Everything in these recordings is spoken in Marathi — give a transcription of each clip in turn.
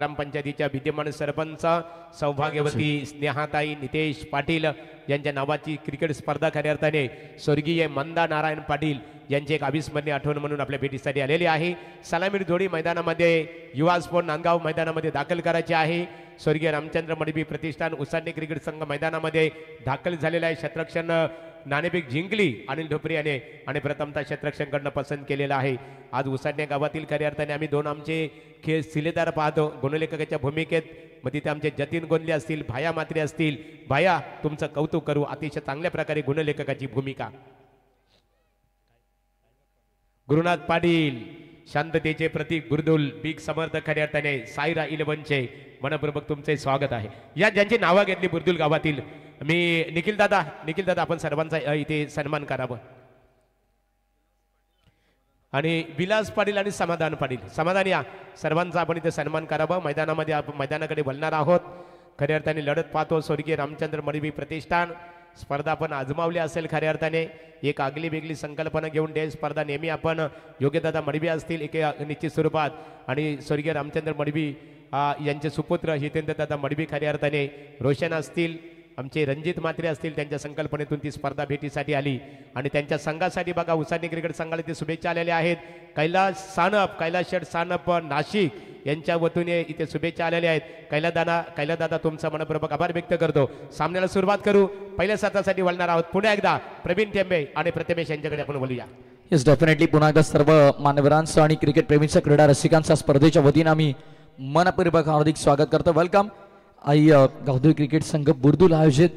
ग्रामपंचायतीच्या विद्यमान सरपंच सौभाग्यवती स्नेहाताई नितेश पाटील यांच्या नावाची क्रिकेट स्पर्धा खऱ्या अर्थाने स्वर्गीय मंदा नारायण पाटील यांची एक अविस्मरणीय आठवण म्हणून आपल्या भेटीसाठी आलेली आहे। सलामीर जोडी मैदानामध्ये युवा स्पोर्ट नांदगाव मैदानामध्ये दाखल करायची आहे। स्वर्गीय रामचंद्र मडबी प्रतिष्ठान उसाडणे क्रिकेट संघ मैदानामध्ये दाखल झालेला आहे। क्षेत्ररक्षण नाणेफेक जिंकली अनिल ढोपरे याने आणि प्रथमतः क्षेत्ररक्षण करणं पसंत केलेलं आहे। आज उसाडणे गावातील खऱ्या अर्थाने आम्ही दोन आमचे खेळ शिलेदार पाहतो गुणलेखकाच्या भूमिकेत। मग तिथे आमचे जतीन गोंदले असतील, भाया मात्रे असतील। भाया तुमचं कौतुक करू, अतिशय चांगल्या प्रकारे गुणलेखकाची भूमिका। गुरुनाथ पाटील शांततेचे प्रतीक गुरुदुल बिग समर्थक खऱ्या अर्थाने साईरा 11चे मनपूर्वक तुमचे स्वागत आहे। या ज्यांची नावं घेतली बुर्दुल गावातील मी निखिल दादा आपण सर्वांचा इथे सन्मान करावं। आणि विलास पाटील आणि समाधान पाटील, समाधान या सर्वांचा आपण इथे सन्मान करावा। मैदानामध्ये आपण मैदानाकडे वळणार आहोत। खऱ्या अर्थाने लढत पाहतो स्वर्गीय रामचंद्र मडवी प्रतिष्ठान स्पर्धा आपण आजमावली असेल। खऱ्या अर्थाने एक आगली वेगळी संकल्पना घेऊन डे स्पर्धा नेहमी आपण योग्यदादा मडवी असतील एक निश्चित स्वरूपात आणि स्वर्गीय रामचंद्र मडवी यांचे सुपुत्र हितेंद्र दादा मडवी खऱ्या अर्थाने रोशन असतील, आमचे रणजित मात्रे असतील, त्यांच्या संकल्पनेतून ती स्पर्धा भेटीसाठी आली आणि त्यांच्या संघासाठी बघा उसाडणे क्रिकेट संघाला ते शुभेच्छा आलेल्या आहेत। कैलास शेठ सानप नाशिक यांच्या वतीने इथे शुभेच्छा आलेल्या आहेत। कैला दादा तुमचा मनपूर्वक आभार व्यक्त करतो। सामन्याला सुरुवात करू। पहिल्या सत्रासाठी वळणार आहोत। पुन्हा एकदा प्रवीण टेंबे आणि प्रतिमेश यांच्याकडे आपण बोलूया। येस डेफिनेटली पुन्हा एकदा सर्व मान्यवरांचं आणि क्रिकेट प्रेमींचं क्रीडा रसिकांचा स्पर्धेच्या वतीने आम्ही मनपूर्वक हार्दिक स्वागत करतो। वेलकम। आई गावदेवी क्रिकेट संघ बुर्दुल आयोजित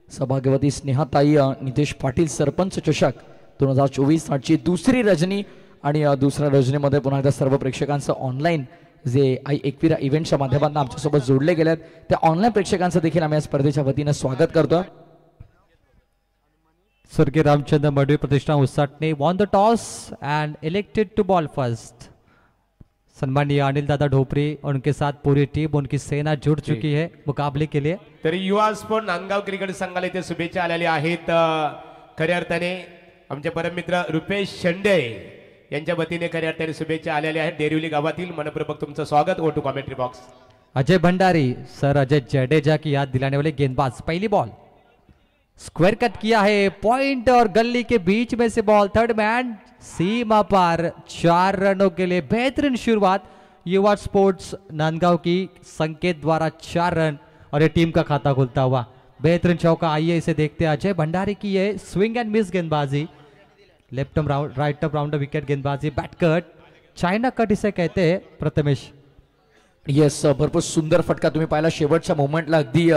सौभाग्यवती स्नेहाताई नितेश पाटील सरपंच चषक 2024 ची दुसरी रजनी आणि दुसऱ्या रजनीमध्ये पुन्हा एकदा सर्व प्रेक्षकांचं ऑनलाईन जे आई एकविरा इव्हेंटच्या माध्यमातून आमच्यासोबत जोडले गेलेत त्या ऑनलाईन प्रेक्षकांचं देखील आम्ही या स्पर्धेच्या वतीने स्वागत करतो। स्वर्गीय रामचंद्र मडवी प्रतिष्ठान उसाटणे won the toss and elected to ball first। सम्मानीय अनिल दादा ढोपरे और उनके साथ पूरी टीम उनकी सेना जुड़ चुकी है मुकाबले के लिए। तरी युवा स्पोर्ट नांदगाव क्रिकेट संघाला इथे शुभेच्छा आलेल्या आहेत। खऱ्या अर्थाने आमचे परममित्र रुपेश शेंडे यांच्या वतीने खऱ्या अर्थाने शुभेच्छा आलेल्या आहेत। डेरिवली गावातील मनपूर्वक तुमचं स्वागत। Oh to commentary box. Ajay Bhandari sir Ajay Jadeja की याद दिलाने वाले गेंदबाज। पहली बॉल स्क्वायर कट किया है, पॉइंट और गली के बीच में से बॉल, थर्ड मैन सीमा पार 4 रनों के लिए बेहतरीन शुरुआत युवा स्पोर्ट्स नांदगांव की संकेत द्वारा 4 रन और ये टीम का खाता खुलता हुआ बेहतरीन चौका। आइए इसे देखते हैं। अजय भंडारी की ये स्विंग एंड मिस गेंदबाजी, left round right round wicket गेंदबाजी, बैट कट, चाइना कट इसे कहते हैं प्रथमेश। येस भरपूर सुंदर फटका तुम्ही पाहिला शेवटच्या मोमेंटला अगदी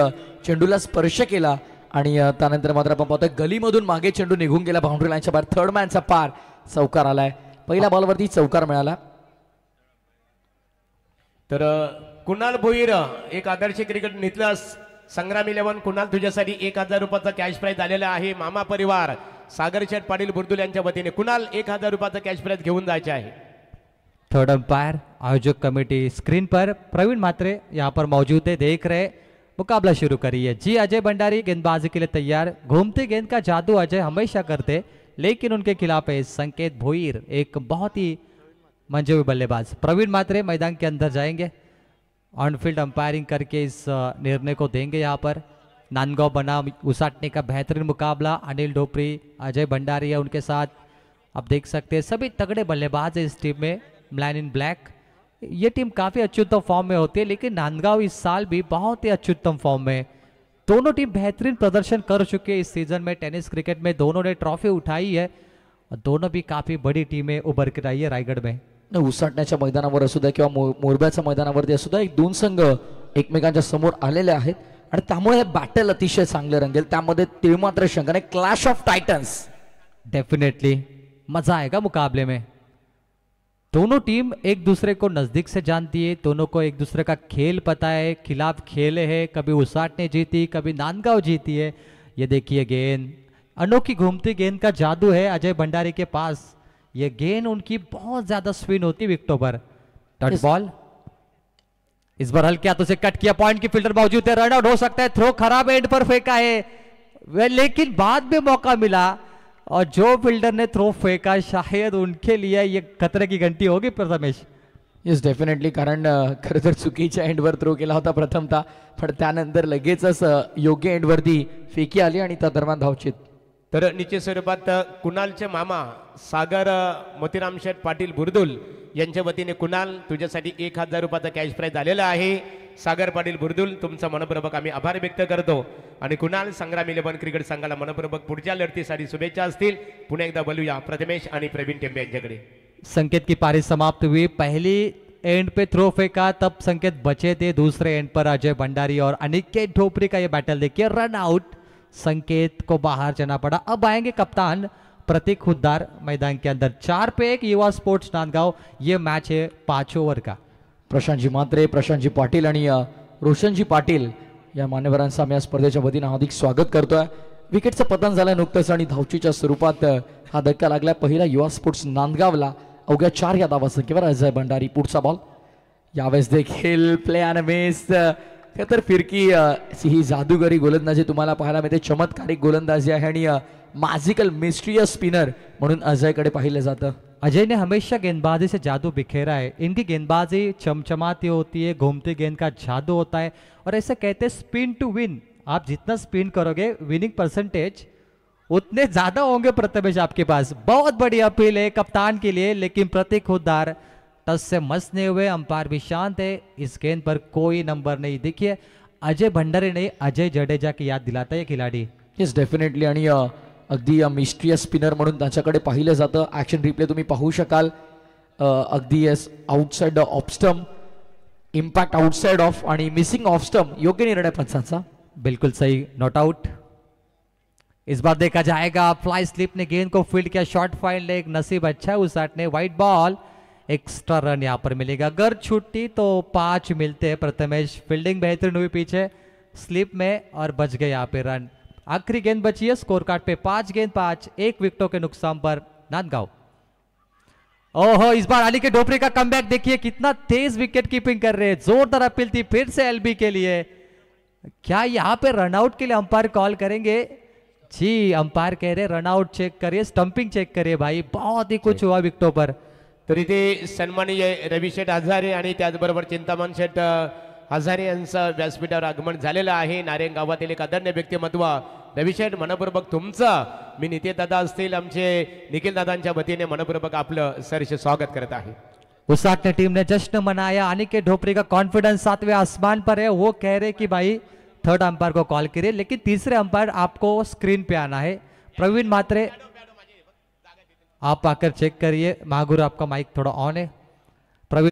चेंडूला स्पर्श केला आणि त्यानंतर मात्र आपण पाहतोय गलीमधून मागे चेंडू निघून गेला बाउंड्री लाईनच्या बाहेर। थर्ड मॅनचा पार चौकार आलाय। पहिल्या बॉलवरती चौकार मिळाला। तर कुणाल भोईर एक आदर्श क्रिकेट नितलं संग्राम 11 कुणाल तुझ्यासाठी 1000 रुपयाचा कॅश प्राइज आलेला आहे। मामा परिवार सागर शेठ पाटील बुर्दुल यांच्या वतीने कुणाल 1000 रुपयाचा कॅश प्राइज घेऊन जायचे आहे। थर्ड अंपायर आयोजक कमेटी स्क्रीन पर प्रवीण मात्रे यहाँ पर मौजूद है, देख रहे मुकाबला शुरू करिए। जी अजय भंडारी गेंदबाजी के लिए तैयार। घूमते गेंद का जादू अजय हमेशा करते, लेकिन उनके खिलाफ है संकेत भोईर एक बहुत ही मंजे हुए बल्लेबाज। प्रवीण मात्रे मैदान के अंदर जाएंगे, ऑन फील्ड अंपायरिंग करके इस निर्णय को देंगे। यहाँ पर नांदगांव बना उसाटने का बेहतरीन मुकाबला। अनिल ढोपरे अजय भंडारी है उनके साथ, आप देख सकते हैं सभी तगड़े बल्लेबाज है इस टीम में। मैन इन ब्लैक ये टीम काफी अत्युत्तम फॉर्म में होती है, लेकिन नांदगांव इस साल भी बहुत ही अत्युत्तम फॉर्म में। दोनों टीम बेहतरीन प्रदर्शन कर चुके हैं इस सीजन में। टेनिस क्रिकेट में दोनों ने ट्रॉफी उठाई है और दोनों भी काफी बड़ी टीमें उभर कर आई है रायगढ़ में। उसाटण्याच्या मैदानावर असू द्या किंवा मोरब्याच्या मैदानावरती असू द्या, एक दोन संघ एकमेकांच्या समोर आलेले आहेत आणि त्यामुळे हे बॅटल अतिशय चांगले रंगेल। त्यामध्ये तिळमात्र शंका क्लॅश ऑफ टायटन्स, डेफिनेटली मजा आएगा मुकाबले में। दोनों टीम एक दूसरे को नजदीक से जानती है, दोनों को एक दूसरे का खेल पता है, खिलाफ खेले हैं, कभी उसाटने जीती कभी नांदगांव जीती है। ये देखिए गेंद, अनोखी घूमती गेंद का जादू है अजय भंडारी के पास। ये गेंद उनकी बहुत ज्यादा स्पिन होती विकेटों पर। टच बॉल इस बार हल्के हाथों से कट किया, पॉइंट की फील्डर मौजूद है, रन आउट हो सकता है। थ्रो खराब एंड पर फेंका है, लेकिन बाद में मौका मिला और जो फील्डर ने थ्रो फेंका शायद उनके लिए ये खतरे की घंटी होगी प्रथमेश। येस डेफिनेटली, कारण खरं तर चुकीच्या एंडवर थ्रो केला होता प्रथमतः, पण त्यानंतर लगेचच योग्य एंडवरती फेकी आली आणि त्या दरम्यान धावचित. तर निश्चित स्वरूपात कुणालचे मामा सागर मोतीराम शेठ पाटील बुरदुल यांच्या वतीने कुणाल तुझ्यासाठी 1000 रुपयाचा कॅश प्राईज आलेला आहे. सागर पाटील बुरदुल तुमचा मनपूर्वक आम्ही आभार व्यक्त करतो. आणि कुणाल संग्राम 11 क्रिकेट संघाला मनपूर्वक पुढच्या लढतीसाठी शुभेच्छा असतील. पुन्हा एकदा बोलूया प्रथमेश आणि प्रवीण टेंबे यांच्याकडे. संकेत की पारी समाप्त हुई. पहली एंड पे थ्रो फेंका तब संकेत बचे थे. दूसरे एंड पर अजय भंडारी और अनिकेत ढोपरी का ये बैटल देखिए, रन आउट, संकेत को बाहर जाना पड़ा. अब आएंगे कप्तान प्रतीक खुद्दार मैदान के अंदर. 4 पे 1 युवा स्पोर्ट्स नांदगांव. ये मैच है 5 ओव्हर का. प्रशांतजी म्हात्रे, प्रशांतजी पाटील आणि रोशनजी पाटील या मान्यवरांचं आम्ही या स्पर्धेच्या वतीनं हार्दिक स्वागत करतोय. विकेटचं पतन झालं नुकतंच आणि धावचीच्या स्वरूपात हा धक्का लागला पहिला युवा स्पोर्ट्स नांदगावला. अवघ्या 4 या धावासंख्येवर अजय भंडारी. पुढचा बॉल यावेळेस देखील प्ले अँड मिस. तर फिरकी ही जादूगरी गोलंदाजी तुम्हाला पाहायला मिळते. चमत्कारिक गोलंदाजी आहे आणि मॅजिकल मिस्ट्रियस स्पिनर म्हणून अजयकडे पाहिलं जातं. अजय ने हमेशा गेंदबाजी से जादू बिखेरा है. इनकी गेंदबाजी चमचमाती होती है, घूमती गेंद का जादू होता है. और ऐसे कहते हैं स्पिन टू विन. आप जितना स्पिन करोगे विनिंग परसेंटेज उतने ज्यादा होंगे प्रथमेश आपके पास. बहुत बड़ी अपील है कप्तान के लिए, लेकिन प्रतीक खुद्दार टस से मसने हुए. अंपायर भी शांत है. इस गेंद पर कोई नंबर नहीं. देखिए अजय भंडारी ने अजय जडेजा की याद दिलाता है खिलाड़ी. येस डेफिनेटली, आणि अगदी मिस्ट्रियस स्पिनर म्हणून त्याच्याकडे पाहिलं जातं. ॲक्शन रिप्ले तुम्ही पाहू शकाल. अगदी yes outside off stump, impact outside of आणि मिसिंग ऑफ स्टंप. योग्य निर्णय पंचांचा. बिल्कुल सही, नॉट आउट. इस बार देखा जाएगा. फ्लाई स्लिप ने गेंद को फील्ड किया. शॉर्ट फाइल लेग, नसीब अच्छा है उस शॉट ने. वाइट बॉल, एक्स्ट्रा रन यहाँ पर मिलेगा. अगर छुट्टी तो 5 मिलते हैं. प्रथमेश फील्डिंग बेहतरीन हुई पीछे स्लिप में और बच गए यहाँ पे रन. आखिरी गेंद बची है स्कोर कार्ड पे. 5 गेंद 5, 1 विकेटों के नुकसान पर नांदगांव. ओहो, इस बार अली के ढोपरी का कमबैक देखिए, कितना तेज विकेट कीपिंग कर रहे हैं. जोरदार अपील थी फिर से एलबी के लिए. क्या यहाँ पे रनआउट के लिए अंपायर कॉल करेंगे? जी, अंपायर कह रहे रनआउट चेक करिए, स्टंपिंग चेक करिए भाई. बहुत ही कुछ हुआ विकेटों पर. तर इथे सन्माननीय रवी शेठ हजारे आणि त्याचबरोबर चिंतामण शेठ हजारे यांचं व्यासपीठावर आगमन झालेलं आहे. नारायण गावातील एक आदरणीय व्यक्तिमत्व रवी शेठ, मनपूर्वक तुमचं मी नितीन दादा असतील आमचे निखिल दादांच्या वतीने मनपूर्वक आपलं सहर्ष स्वागत करत आहे. उसाटने टीम ने जश्न मनाया. अनिकेत ढोपरी का कॉन्फिडेंस 7वें आसमान पर है. वो कह रहे कि भाई थर्ड अंपायर को कॉल करिए, लेकिन तीसरे अंपायर आपको स्क्रीन पे आना है. प्रवीण मात्रे, आप आकर चेक करिए. महागुरु, आपका माइक थोड़ा ऑन है. प्रवीण,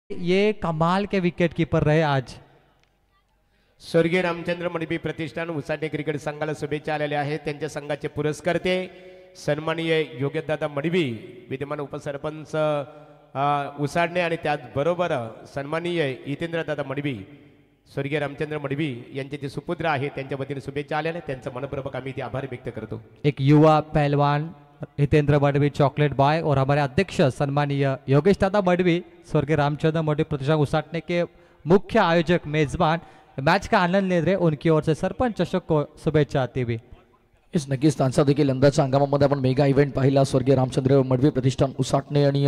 ये कमाल के विकेट कीपर रहे आज. स्वर्गीय रामचंद्र मडबी प्रतिष्ठान उसाटे क्रिकेट संघाला शुभेच्छा आलेल्या आहेत. त्यांच्या संघाचे पुरस्कर्ते सन्माननीय योगेशदादा मडबी, विद्यमान उपसरपंच उसाडणे, आणि त्याचबरोबर सन्माननीय हितेंद्रदादा मडबी, स्वर्गीय रामचंद्र मडबी यांचे जे सुपुत्र आहेत त्यांच्या वतीने शुभेच्छा आलेल्या. त्यांचं मनपूर्वक आम्ही ते आभार व्यक्त करतो. एक युवा पहलवान हितेंद्र मडवी, चॉकलेट बॉय, और हमारे अध्यक्ष सन्मानीय योगेश दादा मडवी, स्वर्गीय रामचंद्र मडवी प्रतिष्ठान उसाटने के मुख्य आयोजक मेजबान मैच का आनंद ले रहे, उनकी ओर से सरपंच अशोक को शुभेच्छा आती हुई. इस नक्कीच त्यांचा देखील यंदाच्या हंगामामध्ये आपण मेगा इव्हेंट पाहिला. स्वर्गीय रामचंद्र मडवी प्रतिष्ठान उसाटणे आणि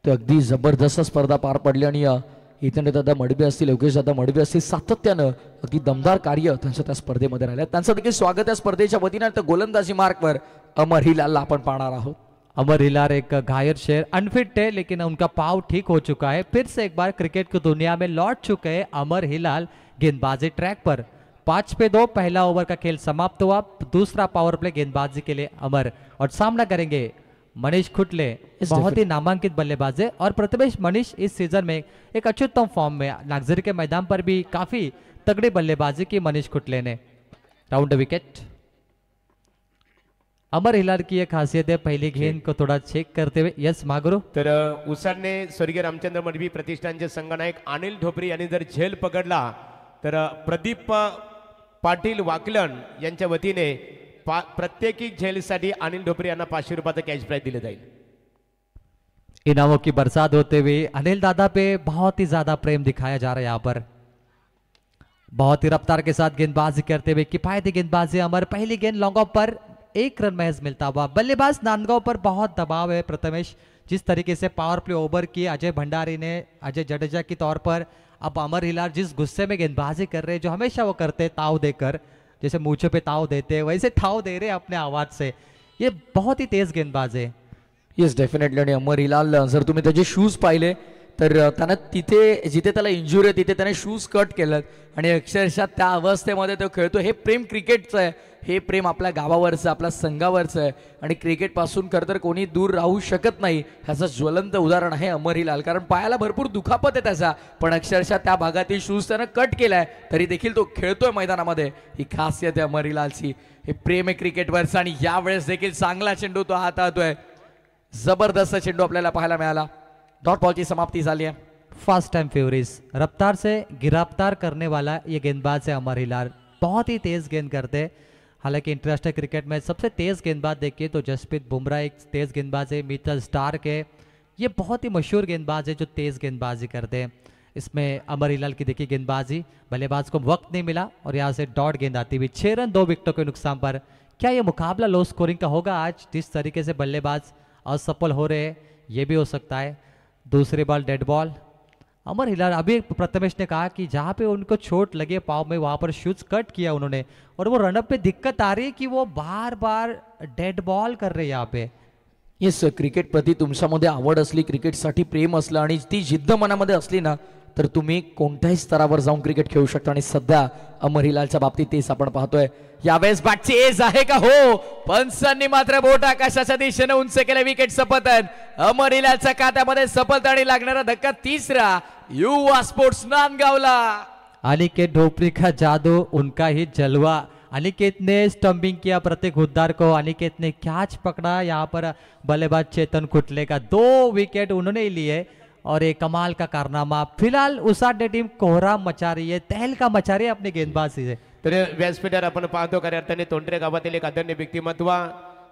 ते अगदी जबरदस्त स्पर्धा पार पडली. आणि हितेंद्रदादा मडवी असतील, योगेशदादा मडवी असतील, सातत्यानं अगदी दमदार कार्य त्यांचं त्या स्पर्धेमध्ये राहिलं. त्यांचं देखील स्वागत आहे स्पर्धेच्या वतीनं. तर गोलंदाजी मार्कवर अमर हिलालला आपण पाहणार आहोत. अमर हिलाल एक घायल शेर, अनफिट है लेकिन उनका पाव ठीक हो चुका है. फिर से एक बार क्रिकेट की दुनिया में लौट चुके हैं अमर हिलाल गेंदबाजी ट्रैक पर. 5 पे 2 पहला ओवर का खेल समाप्त हुआ। दूसरा पावर प्ले गेंदबाजी के लिए अमर और सामना करेंगे मनीष खुटले। बहुत ही नामांकित बल्लेबाज है और प्रथमेश मनीष इस सीजन में एक अत्युत्तम फॉर्म में, नागजरी के मैदान पर भी काफी तगड़ी बल्लेबाजी की मनीष खुटले ने। Round wicket. अमर हिलाल की एक खासियत है पहली गेंद को थोड़ा चेक करते हुए। यस मागुरू। तर उसाडने स्वर्गीय रामचंद्र मडवी प्रतिष्ठानचे संघनायक अनिल ढोपरे यांनी जर झेल पकडला तर प्रदीप पाटील वाकलन यांच्या वतीने प्रत्येकी झेलसाठी अनिल ढोपरे यांना 500 रुपयाचं कॅश प्राइज दिले जाईल। इनामों की बरसात होते हुए अनिल दादा पे बहुत ही ज्यादा प्रेम दिखाया जा रहा है यहाँ पर। बहुत ही रफ्तार के साथ गेंदबाजी करते हुए किफायती गेंदबाजी अमर। पहली गेंद लॉन्ग ऑफ पर 1 रन महज मिलता हुआ। बल्लेबाज नांदगांव पर बहुत दबाव है प्रथमेश। जिस तरीके से पावर प्ले ओवर की अजय भंडारी ने अजय जडेजा के तौर पर, अब अमर हिलाल जिस गुस्से में गेंदबाजी कर रहे हैं, जो हमेशा वो करते ताव देकर, जैसे मूछे पे ताव देते हैं वैसे ताव दे रहे अपने आवाज से। ये बहुत ही तेज गेंदबाज है। Yes definitely. आणि अमर हिलाल जर तुम्ही त्याचे शूज पाहिले तर त्यानं तिथे जिथे त्याला इंजुरी आहे तिथे त्याने शूज कट केलं आणि अक्षरशः त्या अवस्थेमध्ये तो खेळतो। हे प्रेम क्रिकेटचं आहे, हे प्रेम आपल्या गावावरचं, आपल्या संघावरचं आहे आणि क्रिकेटपासून खरं तर कोणी दूर राहू शकत नाही। ह्याचं ज्वलंत उदाहरण आहे अमर हिलाल, कारण पायाला भरपूर दुखापत आहे त्याचा, पण अक्षरशः त्या भागातील शूज त्यानं कट केलाय तरी देखील तो खेळतोय मैदानामध्ये। ही खासियत आहे अमर हिलालची, हे प्रेम आहे क्रिकेटवरचं आणि यावेळेस देखील चांगला चेंडू तो हाताळतोय। जबरदस्त चेंडू आपल्याला पाहायला मिळाला। डॉट बॉल की समाप्ति झाली है। फास्ट टाइम फेवरीज रफ्तार से गिरफ्तार करने वाला ये गेंदबाज है अमर हिलाल। बहुत ही तेज गेंद करते हैं। हालांकि इंटरनेशनल क्रिकेट में सबसे तेज गेंदबाज देखिए तो जसप्रीत बुमराह एक तेज गेंदबाज है, मिचेल स्टार्क है, ये बहुत ही मशहूर गेंदबाज है जो तेज गेंदबाजी करते हैं। इसमें अमर हिलाल की देखिए गेंदबाजी, बल्लेबाज को वक्त नहीं मिला और यहाँ से डॉट गेंद आती हुई 6 रन 2 विकेटों के नुकसान पर। क्या ये मुकाबला लो स्कोरिंग का होगा आज? जिस तरीके से बल्लेबाज असफल हो रहे हैं ये भी हो सकता है। दूसरी बॉल डेड बॉल। अमर हिलाल, अभी प्रथमेश ने कहा कि जहाँ पे उनको चोट लगे पाव में वहाँ पर शूज कट किया उन्होंने और वो रनअप पे दिक्कत आ रही है कि वो बार बार डेड बॉल कर रहे हैं यहाँ पे। येस, क्रिकेट प्रति तुमच्यामध्ये आवड असली, क्रिकेटसाठी प्रेम असलं आणि ती जिद्द मनामध्ये असली ना तर तुम्ही कोणत्याही स्तरावर जाऊन क्रिकेट खेळू शकता आणि सध्या अमर हिलालच्या बाबतीत तेच आपण पाहतोय। यावेळेस बॅटची एज आहे का? हो, पंचांनी मात्र बोट आकाशाच्या दिशेने उंच केले विकेटचं पतन। अमर हिलालच्या खात्यामध्ये सफलताने लागणारा धक्का तिसरा युवा स्पोर्ट्स नांदगावला। अनिकेत ढोपरे का जादू, उनका ही जलवा। अनिकेत ने स्टंपिंग किया प्रतीक हुद्दार को, अनिकेत ने कैच पकड़ा यहाँ पर बल्लेबाज चेतन खुटले का 2 विकेट उन्होंने लिए और एक कमाल का कारनामा। फिलहाल उसाडने टीम कोहराम मचा रही है, तहलका मचा रही है अपनी गेंदबाजी से। तर व्यासपीठावर आपण पाहतो खऱ्या अर्थाने तोंडरे गावातील एक आदरणीय व्यक्तिमत्व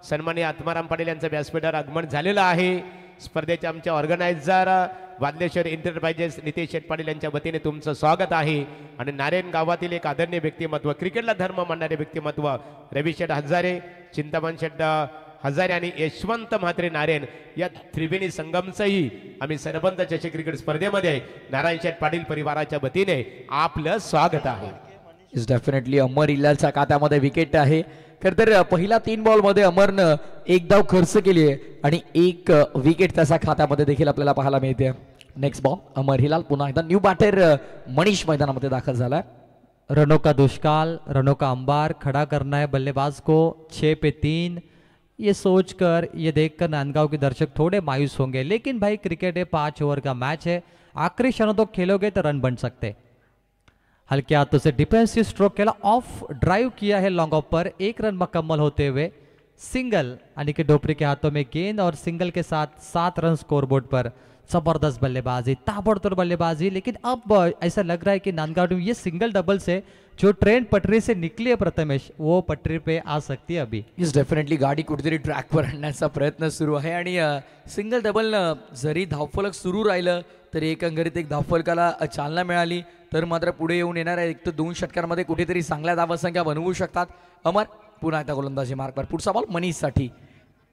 सन्माननीय आत्माराम पाटील यांचं व्यासपीठावर आगमन झालेलं आहे। स्पर्धेचे आमचे ऑर्गनायझर वादलेश्वर एंटरप्राइजेस नितेश शेट पाटील यांच्या वतीने तुमचं स्वागत आहे। आणि नारायण गावातील एक आदरणीय व्यक्तिमत्व, क्रिकेटला धर्म मानणारे व्यक्तिमत्व रवी शेठ हजारे, चिंतामण शेठ हजारे आणि यशवंत म्हात्रे नारायण या त्रिवेणी संगमचंही आम्ही सरपंच चषक क्रिकेट स्पर्धेमध्ये नारायण शेठ पाटील परिवाराच्या वतीने आपलं स्वागत आहे। इज डेफिनेटली अमर हिलालच्या खात्यामध्ये विकेट आहे। खरं तर पहिला 3 बॉलमध्ये अमरनं 1 धाव खर्च केली आहे आणि 1 विकेट त्याच्या खात्यामध्ये देखील आपल्याला पाहायला मिळते। नेक्स्ट बॉल अमर हिलाल, पुन्हा एकदा न्यू बॅटर मनीष मैदानामध्ये दाखल झाला। रनों का दुष्काल, रनों का अंबार खड़ा करना है बल्लेबाज को 6 पे 3। ये सोचकर, ये देखकर नांदगांव के दर्शक थोड़े मायूस होंगे, लेकिन भाई क्रिकेट है, 5 ओवर का मैच है, आखिरी क्षणों तक खेलोगे तो रन बन सकते। हल्के हाथों से डिफेंसिव स्ट्रोक खेला, ऑफ ड्राइव किया है लॉन्ग ऑफ पर, 1 रन मुकम्मल होते हुए सिंगल अनिकेत ढोपरे के हाथों में गेंद और सिंगल के साथ 7 रन स्कोरबोर्ड पर। जबरदस्त बल्लेबाजी, ताबड़तोड़ बल्लेबाजी, लेकिन अब ऐसा लग रहा है कि नांदगांव टीम ये सिंगल डबल से जो ट्रेन पटरी से निकली है प्रथमेश, वो पटरी पे आ सकती है अभी। इज डेफिनेटली गाडी कुठेतरी ट्रॅकवर आणण्याचा प्रयत्न सुरू आहे आणि सिंगल डबल जरी धावफलक सुरू राहिलं तरी एकंदरीत एक धावफलकाला चालना मिळाली तर मात्र पुढे येऊन येणार आहे 1 ते 2 षटकांमध्ये कुठेतरी चांगल्या धावसंख्या बनवू शकतात। अमर पुन्हा एकदा गोलंदाजी मार्कवर, पुढचा बॉल मनीषसाठी।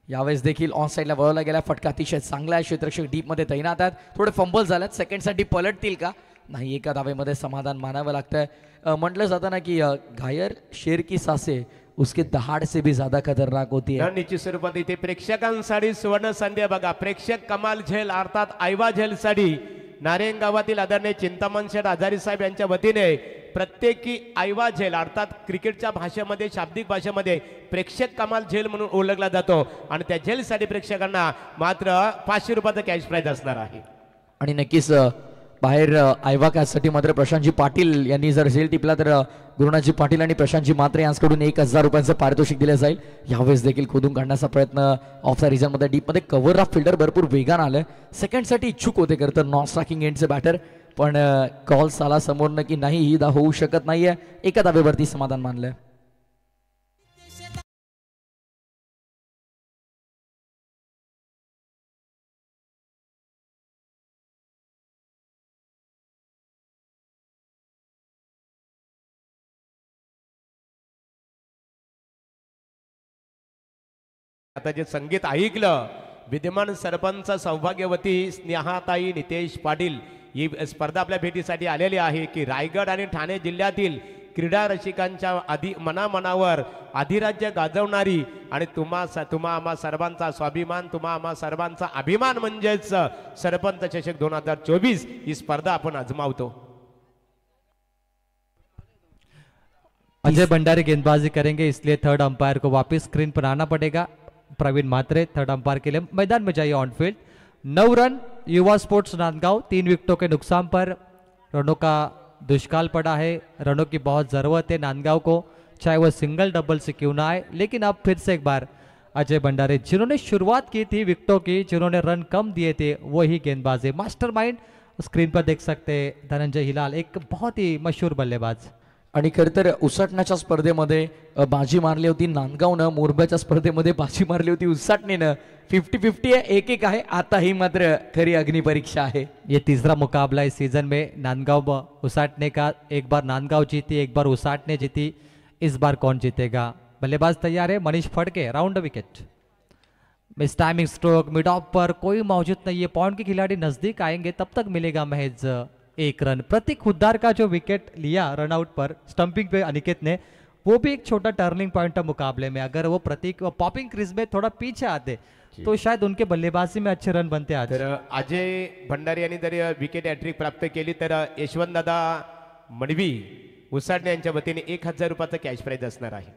यावेळेस देखील ऑन साईडला वळवला गेला, फटका अतिशय चांगला आहे, क्षेत्ररक्षक डीपमध्ये तैनात आहेत, थोडे फंबल झालेत, सेकंडसाठी पलटतील का? नाही, एका धावेमध्ये समाधान मानावं लागतंय। म्हटलं जातं ना की घायर शेर की सासे उसके दहाड़ से भी ज्यादा खतरनाक होती है। निश्चित स्वरूपात इथे प्रेक्षकांसाठी सुवर्ण संधी बघा, प्रेक्षक कमाल झेल अर्थात आयवा झेल साठी नारायण गावातील आदरणीय चिंतामण शेठ हजारी साहेब यांच्या वतीने प्रत्येकी आयवा झेल अर्थात क्रिकेटच्या भाषेमध्ये शाब्दिक भाषेमध्ये प्रेक्षक कमाल झेल म्हणून ओळखला जातो आणि त्या झेलसाठी प्रेक्षकांना मात्र 500 रुपयाचा कॅश प्राइज असणार आहे. आणि नक्कीच बाहेर आयवा कॅचसाठी मात्र प्रशांतजी पाटील यांनी जर झेल टिपला तर गुरुनाथजी पाटील आणि प्रशांतजी मात्र यांच्याकडून 1000 रुपयांचं पारितोषिक दिलं जाईल. यावेळेस देखील खोदून काढण्याचा प्रयत्न ऑफ द रिजनमध्ये डीपमध्ये कव्हर ऑफ फिल्डर भरपूर वेगानं आलं. सेकंडसाठी इच्छुक होते खरं तर नॉन स्ट्रायकिंग एंडचे बॅटर, पण कॉल्स आला समोरनं की नाही ही दा होऊ शकत नाहीये. एका धावेवरती समाधान मानलंय. आता जे संगीत ऐकलं विद्यमान सरपंच सौभाग्यवती स्नेहाताई नितेश पाटील ही स्पर्धा आपल्या भेटीसाठी आलेली आहे की रायगड आणि ठाणे जिल्ह्यातील क्रीडा रसिकांच्या मनामनावर अधिराज्य गाजवणारी आणि तुम्हा आम्हा सर्वांचा स्वाभिमान, तुम्हा आम्हा सर्वांचा अभिमान म्हणजेच सरपंच चषक 2024 ही स्पर्धा आपण आजमावतो. अजय भंडारी गेंदबाजी करेंगे, इसलिए थर्ड अंपायर को वापस स्क्रीन पर आना पड़ेगा. प्रवीण मात्रे थर्ड अंपायर के लिए मैदान में जाइए ऑन फील्ड. 9 रन युवा स्पोर्ट्स नांदगांव 3 विकेटों के नुकसान पर. रनों का दुष्काल पड़ा है, रनों की बहुत ज़रूरत है नांदगांव को, चाहे वह सिंगल डबल से क्यों ना आए. लेकिन अब फिर से एक बार अजय भंडारी जिन्होंने शुरुआत की थी विकेटों की, जिन्होंने रन कम दिए थे, वही गेंदबाज है. मास्टरमाइंड स्क्रीन पर देख सकते हैं धनंजय हिलाल, एक बहुत ही मशहूर बल्लेबाज. आणि खरं तर उसाटण्याच्या स्पर्धेमध्ये बाजी मारली होती नांदगावनं, मोरब्याच्या स्पर्धेमध्ये बाजी मारली होती उसाटणीनं. 50-50 आहे, 1-1 आहे. आता ही मात्र खरी अग्निपरीक्षा आहे. ये तीसरा मुकाबला इस सीजन में नांदगांव उसाटने का. एक बार नांदगांव जीती, एक बार उसाटने जीती. इस बार कौन जीतेगा? बल्लेबाज तैयार है Manish Phadke, round wicket. Miss timing stroke mid off पर कोई मौजूद नहीं है. पॉइंट के खिलाड़ी नजदीक आएंगे तब तक मिलेगा महज 1 रन. प्रतीक खुद्दार का जो विकेट लिया रनआउट पर स्टंपिंग पे अनिकेत ने, वो भी एक छोटा टर्निंग पॉइंट है मुकाबले में. अगर वो प्रतीक पॉपिंग क्रीज में थोड़ा पीछे आते तो शायद उनके बल्लेबाजी में अच्छे रन बनते आज. तर अजय भंडारी यांनी जर विकेट हॅट्रिक प्राप्त केली तर यशवंत दादा मडवी उसाटणे यांच्या वतीने 1000 रुपयाचा कॅश प्राइज असणार आहे.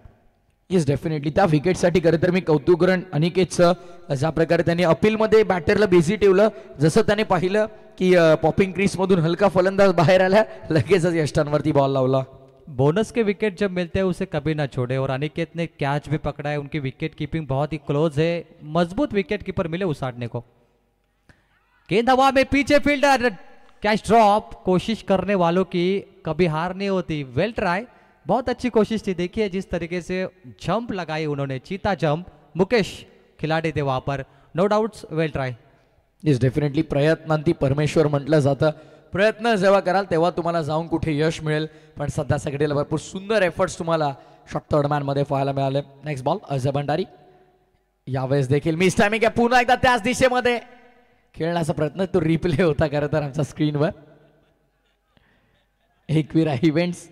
येस डेफिनेटली त्या विकेटसाठी खरं तर मी कौतुक करण अनिकेतचं. ज्या प्रकारे त्यांनी अपीलमध्ये बॅटरला बिझी ठेवलं, जसं त्याने पाहिलं की पॉपिंग क्रीजमधून हलका फलंदाज बाहेर आला, लगेचच यष्टांवरती बॉल लावला. बोनस के विकेट जब मिलते हैं उसे कभी ना छोड़े. और अनिकेत ने कैच भी पकड़ा है, उनकी विकेट कीपिंग बहुत ही क्लोज है. मजबूत विकेट कीपर मिले उसाटने को. गेंद हवा में, पीछे फील्डर, कैच ड्रॉप. कोशिश करने वालों की कभी हार नहीं होती. वेल ट्राई, बहुत अच्छी कोशिश थी. देखिए जिस तरीके से जंप लगाई उन्होंने, चीता जंप. मुकेश खिलाड़ी थे वहां पर, नो डाउट्स, वेल ट्राई. येस डेफिनेटली प्रयत्नांती परमेश्वर म्हटलं जातं. प्रयत्न जेव्हा कराल तेव्हा तुम्हाला जाऊन कुठे यश मिळेल. पण सध्या सगळ्याला भरपूर सुंदर एफर्ट्स तुम्हाला शॉर्ट थर्ड मॅन मध्ये पाहायला मिळाले. Next ball Ajay Bhandari. यावेळेस देखील मिस टायमिंग आहे, पुन्हा एकदा त्याच दिशेमध्ये खेळण्याचा प्रयत्न. तो रिप्ले होता खरं तर आमच्या स्क्रीनवर. एकविरा इव्हेंट्स.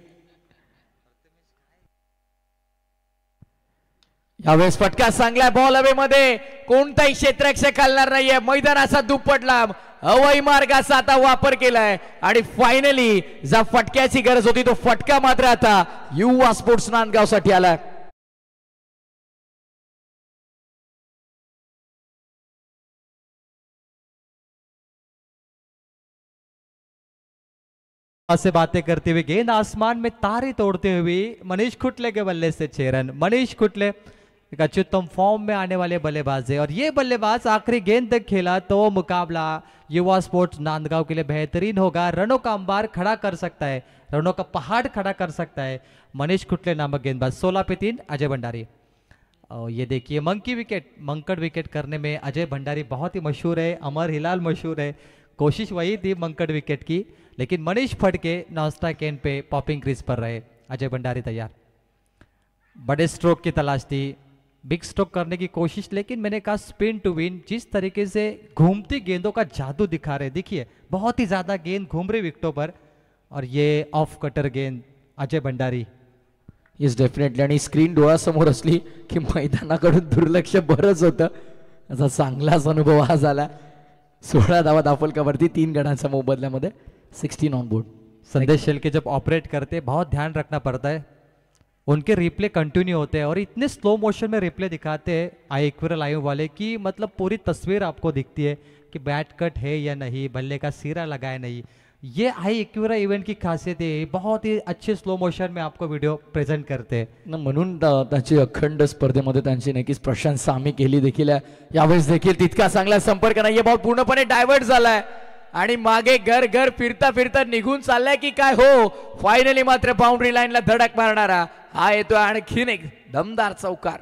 यावेळेस फटका चांगला, बॉल हवे मध्ये, कोणताही क्षेत्ररक्षक हलणार नाहीये. मैदानाचा दुप्पट लांब हवाई मार्गाचा आता वापर केलाय आणि फायनली ज्या फटक्याची गरज होती तो फटका मात्र आता युवा स्पोर्ट्स नांदगाव साठी आला. से बातें करते हुए गेंद आसमान में तारे तोड़ते हुए मनीष खुटले के बल्ले से 6 रन. मनीष खुटले एक अत्युत्तम फॉर्म में आने वाले बल्लेबाज है और ये बल्लेबाज आखिरी गेंद तक खेला तो मुकाबला युवा स्पोर्ट्स नांदगांव के लिए बेहतरीन होगा. रनों का अंबार खड़ा कर सकता है, रनों का पहाड़ खड़ा कर सकता है मनीष खुटले नामक गेंदबाज. 16 पे 3 अजय भंडारी. और ये देखिए मंकी विकेट, मंकड़ विकेट करने में अजय भंडारी बहुत ही मशहूर है. अमर हिलाल मशहूर है. कोशिश वही थी मंकड़ विकेट की, लेकिन Manish Phadke non strike end पे पॉपिंग क्रीज पर रहे. अजय भंडारी तैयार. बड़े स्ट्रोक की तलाश थी, बिग स्ट्रोक करने की कोशिश, लेकिन मैंने कहा स्पिन टू विन. जिस तरीके से घूमती गेंदों का जादू दिखा रहे, देखिए बहुत ही ज्यादा गेंद घूम रही विकेटों पर. और ये ऑफ कटर गेंद अजय भंडारी. Yes definitely. आणि स्क्रीन डोळ्यासमोर असली की मैदानाकडून दुर्लक्ष बरंच होतं. असा चांगलाच अनुभव हा झाला. 16 धावा दाफलकावरती 3 गडांच्या मोबदल्यामध्ये. 16 ऑन बोर्ड. संदेश शेल्के जब ऑपरेट करते बहुत ध्यान रखना पड़ता है, उनके रिप्ले कंटिन्यू होते हैं और इतने स्लो मोशन में रिप्ले दिखाते हैं आई एक्वेरा लाइव वाले कि मतलब पूरी तस्वीर आपको दिखती है कि बैट कट है या नहीं, बल्ले का सिरा लगा है नहीं। ये आई एक्वेरा इव्हेंट की खासियत है, बहुत ही अच्छे स्लो मोशन में आपको व्हिडिओ प्रेझेंट करते हैं न म्हणून त्याची अखंड स्पर्धेमध्ये त्यांची नक्कीच प्रशंसा आम्ही केली देखील आहे. यावेळेस देखील तितका चांगला संपर्क नाहीये, बॉल पूर्णपणे डायव्हर्ट झालाय आणि मागे घर घर फिरता फिरता निघून चाललाय की काय हो. फायनली मात्र बाउंड्री लाईनला धडक मारणारा हा येतो आणखीन एक दमदार चौकार.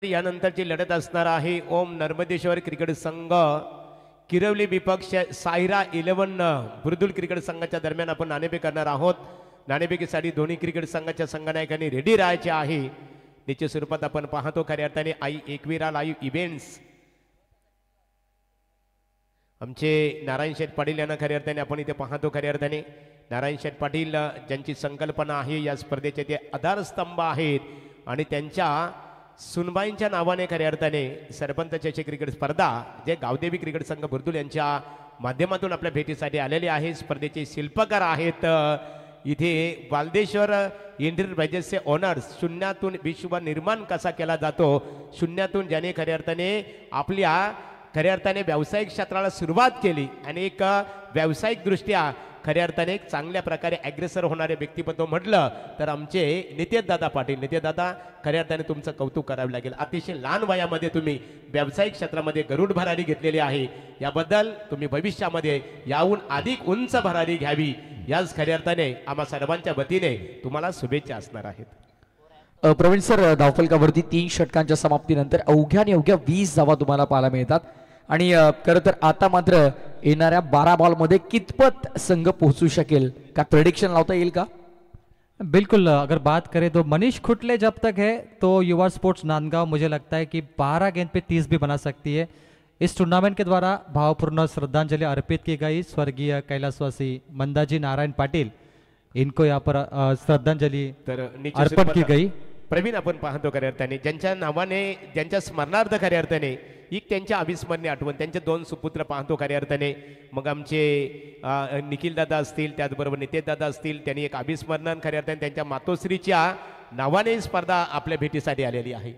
यानंतरची लढत असणार आहे ओम नर्मदेश्वर क्रिकेट संघ किरवली विपक्ष सायरा 11 बुर्दुल क्रिकेट संघाच्या दरम्यान आपण नाणेफेक करणार आहोत. नाणेफेकीसाठी दोन्ही क्रिकेट संघाच्या संघनायकांनी रेडी राहायचे आहे. निश्चित स्वरूपात आपण पाहतो खऱ्या अर्थाने आई एकविरा लाईव्ह इव्हेंट्स आमचे नारायण शेठ पाटील यांना खऱ्या अर्थाने आपण इथे पाहतो. खऱ्या अर्थाने नारायण शेठ पाटील ज्यांची संकल्पना आहे या स्पर्धेचे ते आधारस्तंभ आहेत आणि त्यांच्या सुनबाईंच्या नावाने खऱ्या अर्थाने सरपंच चषक क्रिकेट स्पर्धा जे गावदेवी क्रिकेट संघ बुर्दुल यांच्या माध्यमातून आपल्या भेटीसाठी आलेले आहे. स्पर्धेचे शिल्पकार आहेत इथे बालदेश्वर एंटरप्राइजेसचे ओनर्स. शून्यातून विश्व निर्माण कसा केला जातो, शून्यातून ज्याने खऱ्या अर्थाने आपल्या खऱ्या अर्थाने व्यावसायिक क्षेत्राला सुरुवात केली आणि एक व्यावसायिक दृष्ट्या खऱ्या अर्थाने एक चांगल्या प्रकारे ॲग्रेसर होणारे व्यक्तिमत्व म्हटलं तर आमचे नितेशदादा पाटील. नितेशदादा खऱ्या अर्थाने तुमचं कौतुक करावं लागेल. अतिशय लहान वयामध्ये तुम्ही व्यावसायिक क्षेत्रामध्ये गरुड भरारी घेतलेली आहे. याबद्दल तुम्ही भविष्यामध्ये याहून अधिक उंच भरारी घ्यावी याच खऱ्या अर्थाने आम्हा सर्वांच्या वतीने तुम्हाला शुभेच्छा असणार आहेत. प्रवीण सर, धावफलकावरती 3 षटकांच्या समाप्तीनंतर अवघ्या 20 धावा तुम्हाला पाहायला मिळतात आणि खरं तर आता मात्र येणाऱ्या 12 बॉलमध्ये कितपत संघ पोहोचू शकेल का प्रेडिक्शन लावता येईल का? बिल्कुल, अगर बात करें तो मनीष खुटले जब तक है तो युवा स्पोर्ट्स नांदगांव मुझे लगता है कि 12 गेंद पे 30 भी बना सकती है. इस टूर्नामेंट के द्वारा भावपूर्ण श्रद्धांजलि अर्पित की गई स्वर्गीय कैलाशवासी मंदाजी नारायण पाटिल, इनको यहाँ पर श्रद्धांजलि अर्पण की गई. प्रवीण, आपण पाहतो खऱ्या अर्थाने ज्यांच्या नावाने ज्यांच्या स्मरणार्थ खऱ्या अर्थाने एक त्यांच्या अविस्मरणीय आठवण त्यांचे 2 सुपुत्र पाहतो खऱ्या अर्थाने. मग आमचे निखिल दादा असतील, त्याचबरोबर नितेश दादा असतील, त्यांनी एक अविस्मरण खऱ्या अर्थाने त्यांच्या मातोश्रीच्या नावाने स्पर्धा आपल्या भेटीसाठी आलेली आहे.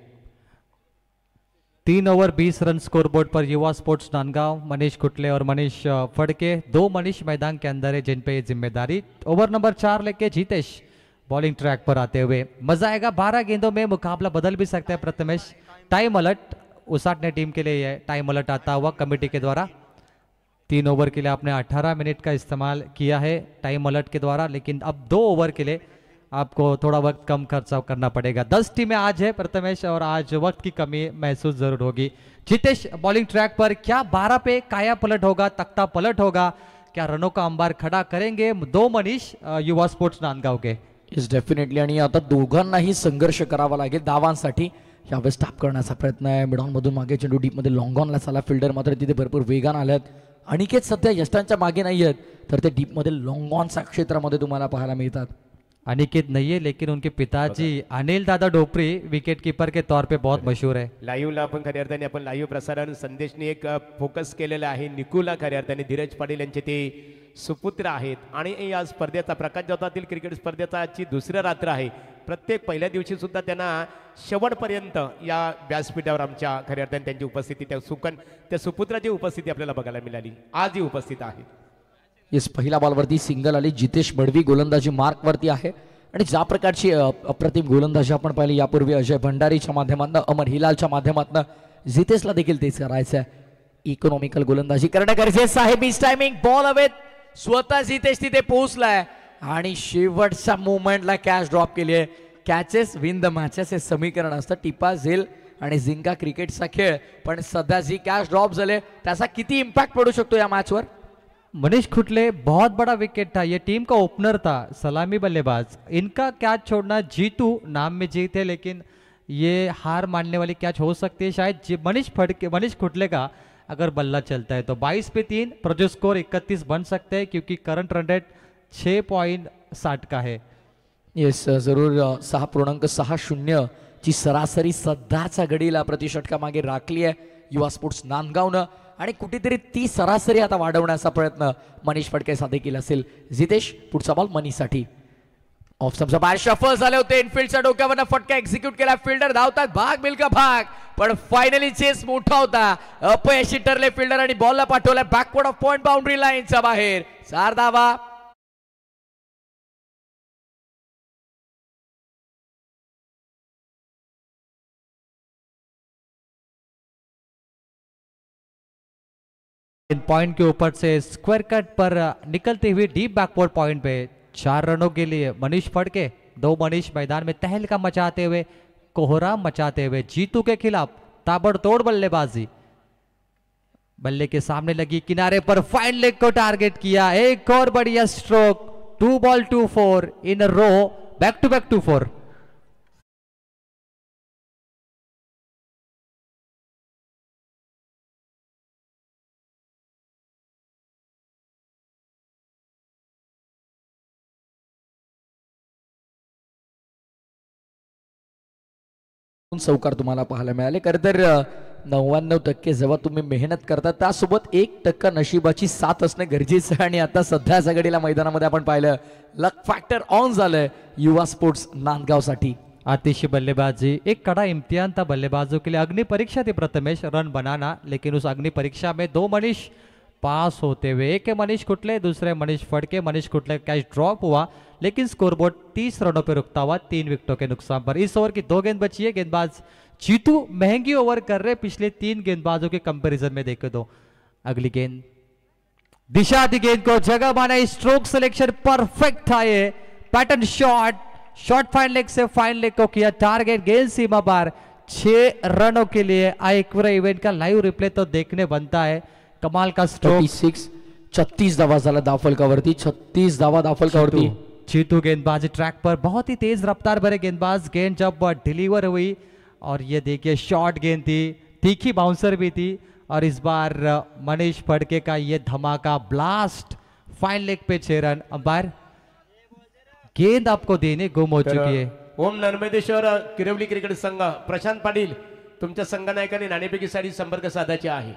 3 ओवर 20 रन स्कोरबोर्ड पर युवा स्पोर्ट्स नांदगांव, मनीष खुटले और मनीष फड़के 2 मनीष मैदान के अंदर है जिन पे जिम्मेदारी. ओवर नंबर 4 लेके जीतेश बॉलिंग ट्रैक पर आते हुए. मजा आएगा, 12 गेंदों में मुकाबला बदल भी सकता है. प्रथमेश, टाइम अलर्ट उसाटने टीम के लिए है टाइम अलर्ट आता हुआ कमेटी के द्वारा. 3 ओवर के लिए आपने 18 मिनट का इस्तेमाल किया है टाइम अलर्ट के द्वारा, लेकिन अब 2 ओवर के लिए आपको थोड़ा वक्त कम खर्चा करना पड़ेगा. 10 टीमें आज है प्रथमेश और आज वक्त की कमी महसूस जरूर होगी. जितेश बॉलिंग ट्रैक पर क्या 12 पे काया पलट होगा, तख्ता पलट होगा, क्या रनों का अंबार खड़ा करेंगे 2 मनीष युवा sports Nandgaon K? Is definitely. आणि आता दोघांनाही संघर्ष करावा लागेल धावांसाठी. यावेळेस टाप करण्याचा प्रयत्न आहे मिडॉन मधून मागे चेंडू डीप मध्ये लॉंग ऑनला चाला. फिल्डर मात्र तिथे भरपूर वेगान आल्यात. अनिकेत सध्या यष्टांच्या मागे नाही आहेत तर ते डीप मध्ये लॉंग ऑनच्या क्षेत्रामध्ये तुम्हाला पाहायला मिळतात. अनिकेत नहीं है लेकिन उनके पिताजी अनिल दादा डोपरी विकेट कीपर के तौर पे बहुत मशहूर है. लाईव्हला आपण खऱ्या अर्थाने आपण लाईव्ह प्रसारण संदेशने एक फोकस केलेला आहे. निकुला खऱ्या अर्थाने धीरज पाटील यांचे ते सुपुत्र आहेत आणि या स्पर्धेचा प्रकाश जोतातील क्रिकेट स्पर्धेचा आजची दुसरी रात्र आहे. प्रत्येक पहिल्या दिवशी सुद्धा त्यांना शेवटपर्यंत या व्यासपीठावर आमच्या खऱ्या अर्थाने त्यांची उपस्थिती त्या सुपुत्राची उपस्थिती आपल्याला बघायला मिळाली. आज ही उपस्थित आहे. येस, पहिल्या बॉलवरती सिंगल आली. जितेश बडवी गोलंदाजी मार्कवरती आहे आणि ज्या प्रकारची अप्रतिम गोलंदाजी आपण पाहिली यापूर्वी अजय भंडारीच्या माध्यमातून, अमर हिलालच्या माध्यमातून, जितेशला देखील तेच करायचं आहे. इकॉनॉमिकल गोलंदाजी करणं गरजेचं आहे. मिस टायमिंग बॉल हवेत. स्वतः जितेश तिथे पोहोचलाय आणि शेवटच्या मोमेंटला कॅच ड्रॉप केली आहे. कॅचेस विन द मॅचेस हे समीकरण असतं. टिपा झेल आणि जिंका क्रिकेटचा खेळ, पण सध्या जी कॅच ड्रॉप झाले त्याचा किती इम्पॅक्ट पडू शकतो या मॅचवर? मनीष खुटले बहुत बड़ा विकेट था, ये टीम का ओपनर था, सलामी बल्लेबाज. इनका कैच छोड़ना, जीतू नाम में जीत है लेकिन ये हार मानने वाली कैच हो सकती है शायद. मनीष खुटले का अगर बल्ला चलता है तो 22 पे 3 पर जो स्कोर 31 बन सकते हैं क्योंकि करंट रन रेट 6.60 का है। येस जरूर 6.60 ची सरासरी सध्याच्या घडीला प्रतिषटका मागे राखली आहे युवा स्पोर्ट्स नांदगावनं आणि कुठेतरी ती सरासरी आता वाढवण्याचा प्रयत्न मनीष फडके साधे केला असेल। जितेश पुढचा बॉल मनीसाठी ऑफ स्टंपचा बाहेर शफल झाले होते इनफिल्डच्या डोक्यावरनं फटका एक्झिक्यूट केला फिल्डर धावतात भाग मिल्का भाग पण फायनली चेस मोठा होता अपयशी ठरले फिल्डर आणि बॉलला पाठवला बॅकवर्ड ऑफ पॉइंट बाउंड्री लाईनच्या बाहेर 4 धावा। पॉइंट के ऊपर से स्क्वायर कट पर निकलते हुए डीप बैकवर्ड पॉइंट पे 4 रनों के लिए मनीष फड़के 2 मनीष मैदान में तहलका मचाते हुए कोहराम मचाते हुए जीतू के खिलाफ ताबड़तोड़ बल्लेबाजी। बल्ले के सामने लगी किनारे पर फाइन लेग को टारगेट किया एक और बढ़िया stroke 2 ball 2 4 in a row back to back 2 4। चौकार तुम्हाला पाहायला मिळाले। खरं तर 99% जेव्हा तुम्ही मेहनत करता त्यासोबत 1% नशिबाची साथ असणे गरजेचं आहे आणि आता सध्याच्या घडीला मैदानामध्ये आपण पाहिलं लक फॅक्टर ऑन झालंय युवा स्पोर्ट्स नांदगावसाठी। आतिशी बल्लेबाजी एक कड़ा इम्तिहान था बल्लेबाजों के लिए। अग्नि परीक्षा थी प्रथमेश रन बनाना लेकिन उस अग्नि परीक्षा में 2 मनीष पास होते हुए एक मनीष कुटले दूसरे मनीष फड़के। मनीष कुटले कैच ड्रॉप हुआ लेकिन स्कोरबोर्ड 30 रनों पर रुकता हुआ 3 विकेटों के नुकसान पर। इस ओवर की 2 गेंद बची है। गेंदबाज जीतू महंगी ओवर कर रहे पिछले 3 गेंदबाजों के कंपैरिजन में देखे तो। अगली गेंद दिशा दी गेंद को जगह बनाई स्ट्रोक सिलेक्शन परफेक्ट था ये पैटर्न शॉट फाइन लेग से फाइन लेग को किया टारगेट गेंद सीमा पार 6 रनों के लिए। एक पूरा इवेंट का लाइव रिप्ले तो देखने बनता है। कमाल का स्ट्रोक 36 धावा झाला धावफलकावरती 36 धावा धावफलकावरती। जीतू गेंदबाजी ट्रैक पर बहुत ही तेज रफ्तार भरे गेंदबाज गेंद जब डिलीवर हुई और ये देखिए शॉर्ट गेंद थी तीखी बाउंसर भी थी और इस बार मनीष फड़के का ये धमाका ब्लास्ट फाइन लेग पे 6 रन। अंपायर गेंद आपको देने गुम हो चुकी है। ओम नर्मदेश्वर किरवली क्रिकेट संघ प्रशांत पाटील तुमच्या संघनायकाने नाणेफेकी साठी संपर्क साधायचे आहे।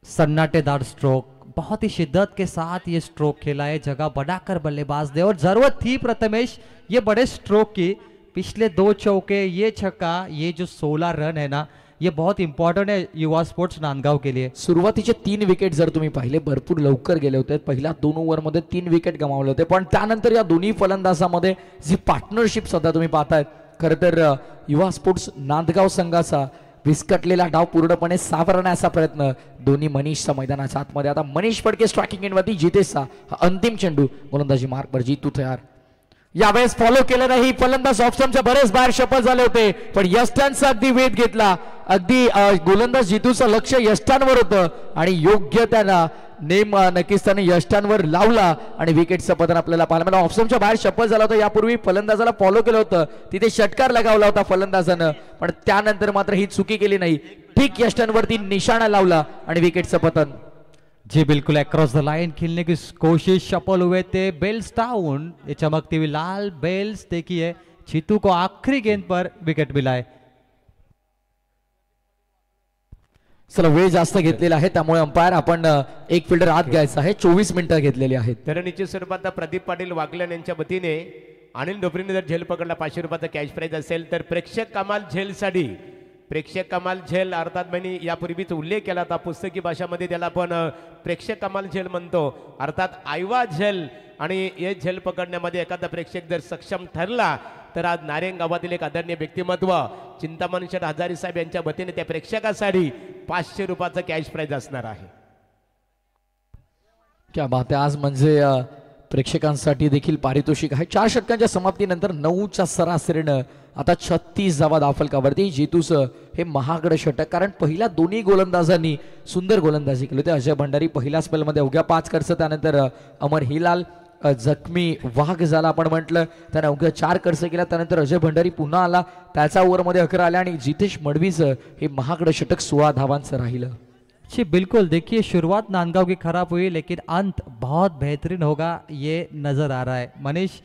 सन्नाटेदार स्ट्रोक बहुत ही शिद्दत के साथ ये स्ट्रोक खेला है जगह बनाकर बल्लेबाज दे और जरूरत थी प्रथमेश ये बड़े स्ट्रोक की। पिछले 2 चौके ये छक्का ये जो 16 रन है ना ये बहुत इंपॉर्टंट है युवा स्पोर्ट्स नांदगाव के लिए। सुरुवातीचे 3 विकेट जर तुम्ही पाहिले भरपूर लवकर गेले होते। पहिल्या 2 ओव्हरमध्ये 3 विकेट गमावले होते पण त्यानंतर या दोन्ही फलंदाजामध्ये जी पार्टनरशिप सध्या तुम्ही पाहताय खरं तर युवा स्पोर्ट्स नांदगाव संघाचा विस्कटलेला डाव पूर्णपणे सावरण्याचा प्रयत्न दोन्ही मनीषच्या मैदानाच्या आतमध्ये। आता मनीष फडके स्ट्रायकिंग एंडवरती जितेशचा अंतिम चेंडू गोलंदाजी मार्कवर जीतू तयार। यावेळेस फॉलो केलं नाही फलंदाज ऑप्शनच्या बरेच बाहेर शपथ झाले होते पण यष्टांचा अगदी वेध घेतला। अगदी गोलंदाज जीतूचं लक्ष यष्टांवर होतं आणि योग्य त्याला नेम नक्कीच त्याने यष्टांवर लावला आणि विकेटचं पतन आपल्याला पाहायला मिळालं। ऑप्शनच्या बाहेर शपथ झाला होता यापूर्वी फलंदाजाला फॉलो केलं होतं तिथे षटकार लगावला होता फलंदाजानं पण त्यानंतर मात्र ही चुकी केली नाही ठीक यष्टांवरती निशाणा लावला आणि विकेटचं पतन। जी बिल्कुल अक्रॉस द लाइन खेलने की कोशिश सफल हुए थे। बेल्स डाउन ये चमकती हुई लाल बेल्स देखिए जीतू को आखिरी गेंद पर विकेट मिला है। चला वेळ जास्त घेतलेला आहे त्यामुळे अंपायर आपण एक फिल्डर आत घ्यायचा आहे 24 मिनिटं घेतलेली आहेत। तर निश्चित स्वरूपात प्रदीप पाटील वागलन यांच्या वतीने अनिल डोबरीने जर झेल पकडला 500 रुपयाचा कॅश प्राइज असेल तर प्रेक्षक कमाल झेलसाठी प्रेक्षक कमाल झेल अर्थात मी यापूर्वीच उल्लेख केला होता पुस्तकी भाषामध्ये त्याला आपण प्रेक्षक कमाल झेल म्हणतो अर्थात आयवा झेल आणि हे झेल पकडण्यामध्ये एखादा प्रेक्षक जर सक्षम ठरला तर आज नारेंग गावातील एक आदरणीय व्यक्तिमत्व चिंतामण शेठ हजारी साहेब यांच्या वतीने त्या प्रेक्षकासाठी 500 रुपयाचा कॅश प्राइज असणार आहे। क्या बात आहे आज म्हणजे प्रेक्षकांसाठी देखील पारितोषिक आहे। 4 षटकांच्या समाप्तीनंतर 9च्या सरासरीनं आता 36 धावा धावफलकावरती जीतूस हे महागड षटक कारण पहिल्या दोन्ही गोलंदाजांनी सुंदर गोलंदाजी केली होती। अजय भंडारी पहिल्या स्पेलमध्ये अवघ्या 5 खर्च त्यानंतर अमर हिलाल जखमी वाघ झाला आपण म्हटलं त्याने अवघ्या 4 खर्च केला त्यानंतर अजय भंडारी पुन्हा आला त्याच्या ओव्हरमध्ये 11 आले आणि जितेश मडवीचं हे महागड षटक 16 धावांचं राहिलं। जी बिल्कुल, देखिए शुरुआत नांदगांव की खराब हुई लेकिन अंत बहुत बेहतरीन होगा ये नज़र आ रहा है। मनीष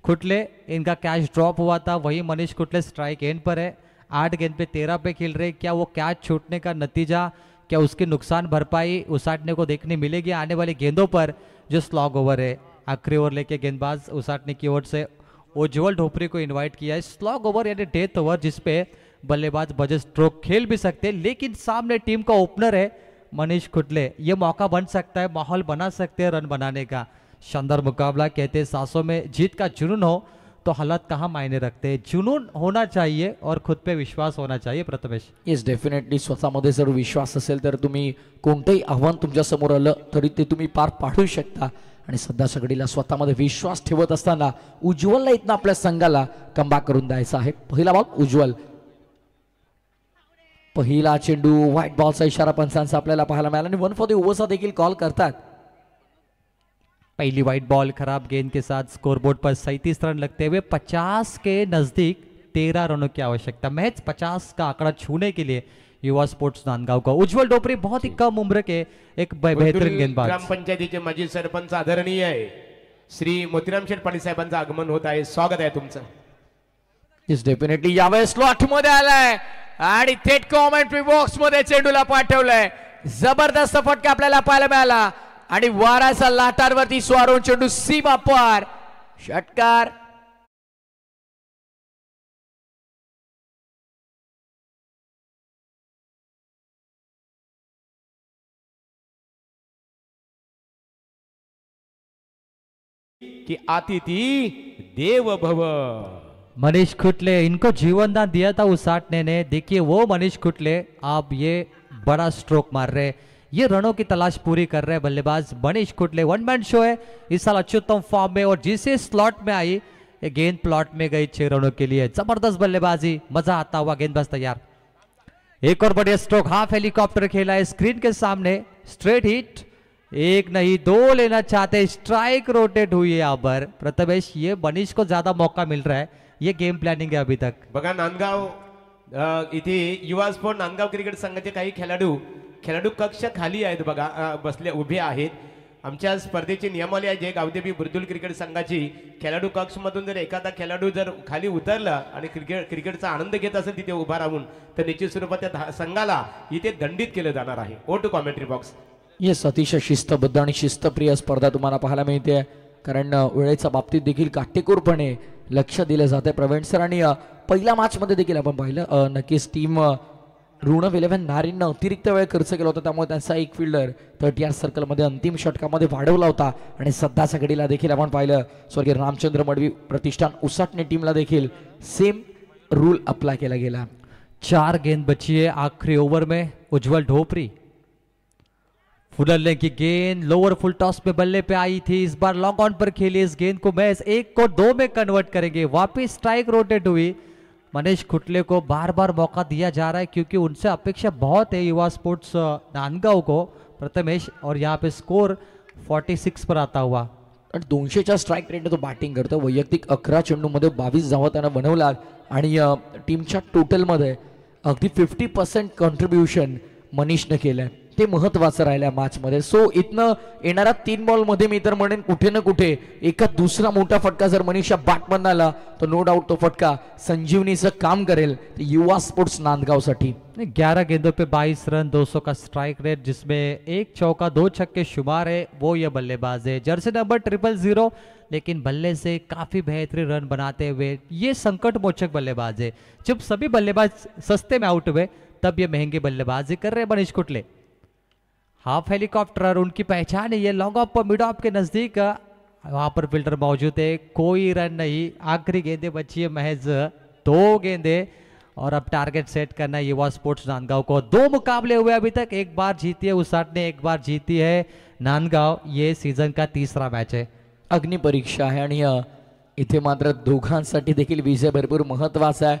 खुटले, इनका कैच ड्रॉप हुआ था, वही मनीष खुटले स्ट्राइक एंड पर है, 8 गेंद पे 13 पे खेल रहे। क्या वो कैच छूटने का नतीजा, क्या उसकी नुकसान भरपाई उसाटने को देखने मिलेगी आने वाली गेंदों पर? जो स्लॉग ओवर है, आखिरी ओवर लेके गेंदबाज उसाटने की ओर से उज्जवल ढोपरी को इनवाइट किया है। स्लॉग ओवर यानी डेथ ओवर, जिसपे बल्लेबाज बजट स्ट्रोक खेल भी सकते हैं, लेकिन सामने टीम का ओपनर है मनीष खुटले, ये मौका बन सकता है, माहौल बना सकते हैं रन बनाने का। शानदार मुकाबला, कहते हैं सांसों में जीत का जुनून हो तो हालात कहाँ मायने रखते हैं। जुनून होना चाहिए और खुद पे विश्वास होना चाहिए प्रथमेश। येस, डेफिनेटली स्वतःमध्ये जर विश्वास असेल तर तुम्ही कोणतेही आव्हान तुमच्या समोर आलं तरी ते तुम्ही पार पाडू शकता। आणि सध्या सगळीला स्वतःमध्ये विश्वास ठेवत असताना उज्ज्वलला इथनं आपल्या संघाला कमबॅक करून द्यायचा आहे। पहिला बॉल उज्ज्वल, पहिला चेंडू, व्हाईट बॉलचा इशारा पंचांचा आपल्याला पाहायला मिळाला आणि 1 फॉर द ओव्हरचा देखील कॉल करतात। पहली वाइट बॉल खराब गेंद के साथ स्कोरबोर्ड पर 37 रन लगते हुए 50 के नजदीक 13 रनों की आवश्यकता, महज 50 का आंकड़ा छूने के लिए युवा स्पोर्ट्स नांदगांव का। उज्जवल ढोपरी बहुत ही कम उम्र के एक बेहतरीन गेंदबाज। ग्रामपंचायतीचे माजी सरपंच आदरणीय आहे श्री मोतीराम शेठ पाटील साहेबांचं आगमन होत आहे, स्वागत आहे तुमचं। येस, डेफिनेटली यावेळेस स्लॉट मध्ये आलाय आणि थेट कॉमेंट्री बॉक्स मध्ये चेंडूला पाठवलंय। जबरदस्त फटका आपल्याला पाहायला मिळाला आणि वाराचा लाटांवरती स्वारून चेंडू सीमा पार, षटकार। कि आती थी देव भव। मनीष खुटले, इनको जीवनदान दिया था उसाटने ने। देखिए वो मनीष खुटले आप ये बड़ा स्ट्रोक मार रहे, ये रनों की तलाश पूरी कर रहे हैं बल्लेबाज मनीष खुटले। 1 मैन शो है इस साल, अत्युत्तम फॉर्म में, और जिसे स्लॉट में आई ये गेंद प्लॉट में गई 6 रनों के लिए। जबरदस्त बल्लेबाजी, मजा आता हुआ, गेंदबाज तैयार। एक और बढ़िया स्ट्रोक, हाफ हेलीकॉप्टर खेला है स्क्रीन के सामने, स्ट्रेट हिट, एक नहीं 2 लेना चाहते, स्ट्राइक रोटेट हुई है यहाँ पर प्रथमेश। ये मनीष को ज्यादा मौका मिल रहा है, ये गेम प्लॅनिंग है अभी तक। बघा नांदगाव इथे युवा स्पोर्ट नांदगाव क्रिकेट संघाचे काही खेळाडू कक्ष खाली आहेत बघा, बसले उभे आहेत। आमच्या स्पर्धेची नियमावली आहे जे गावदेवी बुर्दुल क्रिकेट संघाची, खेळाडू कक्ष मधून जर एखादा खेळाडू जर खाली उतरला आणि क्रिकेटचा आनंद घेत असेल तिथे उभा राहून, तर निश्चित स्वरूपात त्या संघाला इथे दंडित केलं जाणार आहे। Oh to commentary box. Yes, अतिशय शिस्तबद्ध आणि शिस्तप्रिय स्पर्धा तुम्हाला पाहायला मिळते, कारण वेळेच्या बाबतीत देखील काटेकोरपणे लक्ष दिलं जाते प्रवीण सर। आणि पहिल्या मॅच मध्ये देखील आपण पाहिलं नक्कीच टीम ऋणव 11 नारींना अतिरिक्त वेळ खर्च केला होता, त्यामुळे त्यांचा एक फिल्डर 30 सर्कलमध्ये अंतिम षटकामध्ये वाढवला होता। आणि सध्याच्या घडीला देखील आपण पाहिलं स्वर्गीय रामचंद्र मडवी प्रतिष्ठान उसाटणे टीमला देखील सेम रूल अप्लाई केला गेला। 4 गेंद बची है आखिरी ओवर में। उज्जवल ढोपरी, फुलरने की गेंद लोअर फुल टॉस में बल्ले पे आई थी, इस बार लॉन्ग ऑन पर खेली, इस गेंद को मैच 1 को 2 में कन्वर्ट करेंगे। वापिस स्ट्राइक रोटेट हुई, मनीष खुटले को बार बार मौका दिया जा रहा है क्योंकि उनसे अपेक्षा बहुत है युवा स्पोर्ट्स नांदगांव को प्रथमेश, और यहाँ पे स्कोर 46 पर आता हुआ। आणि 200च्या स्ट्राइक रेटने तो बॅटिंग करतो, वैयक्तिक 11 चेंडूमध्ये 22 धावा त्यानं बनवला आणि टीमच्या टोटलमध्ये अगदी 50% कॉन्ट्रीब्युशन मनीषने केलंय, ते महत्वाचं राहिलं मॅच मध्ये। सो इथनं येणाऱ्या 3 बॉल मध्ये मी तर म्हणेन कुठे ना कुठे एका दुसरा मोठा फटका जर मनीषा बॅटमन आला तर नो डाऊट तो फटका संजीवनीचं काम करेल युवा स्पोर्ट्स नांदगाव साठी। 11 गेंदों पे 22 रन, 200 का स्ट्राइक रेट, जिसमें 1 चौका 2 छक्के शुमार है, वो ये बल्लेबाज है जर्सी नंबर 000, लेकिन बल्ले से काफी बेहतरीन रन बनाते हुए ये संकट मोचक बल्लेबाज है। जब सभी बल्लेबाज सस्ते में आउट हुए तब ये महंगे बल्लेबाजी कर रहे मनीष खुटले। हाफ हेलीकॉप्टर उनकी पहचान है, ये लॉन्ग ऑफ पर मिड ऑफ के नजदीक, वहां पर फिल्टर मौजूद है, कोई रन नहीं। आखिरी गेंदे बची है महज 2 गेंदे, और अब टारगेट सेट करना है युवा स्पोर्ट्स नांदगांव को। 2 मुकाबले हुए अभी तक, एक बार जीती है उसाटने, एक बार जीती है नांदगांव। ये सीजन का 3रा मैच है, अग्निपरीक्षा आहे आणि इथे मात्र दोघांसाठी देखील विजय भरपूर महत्वाचा आहे,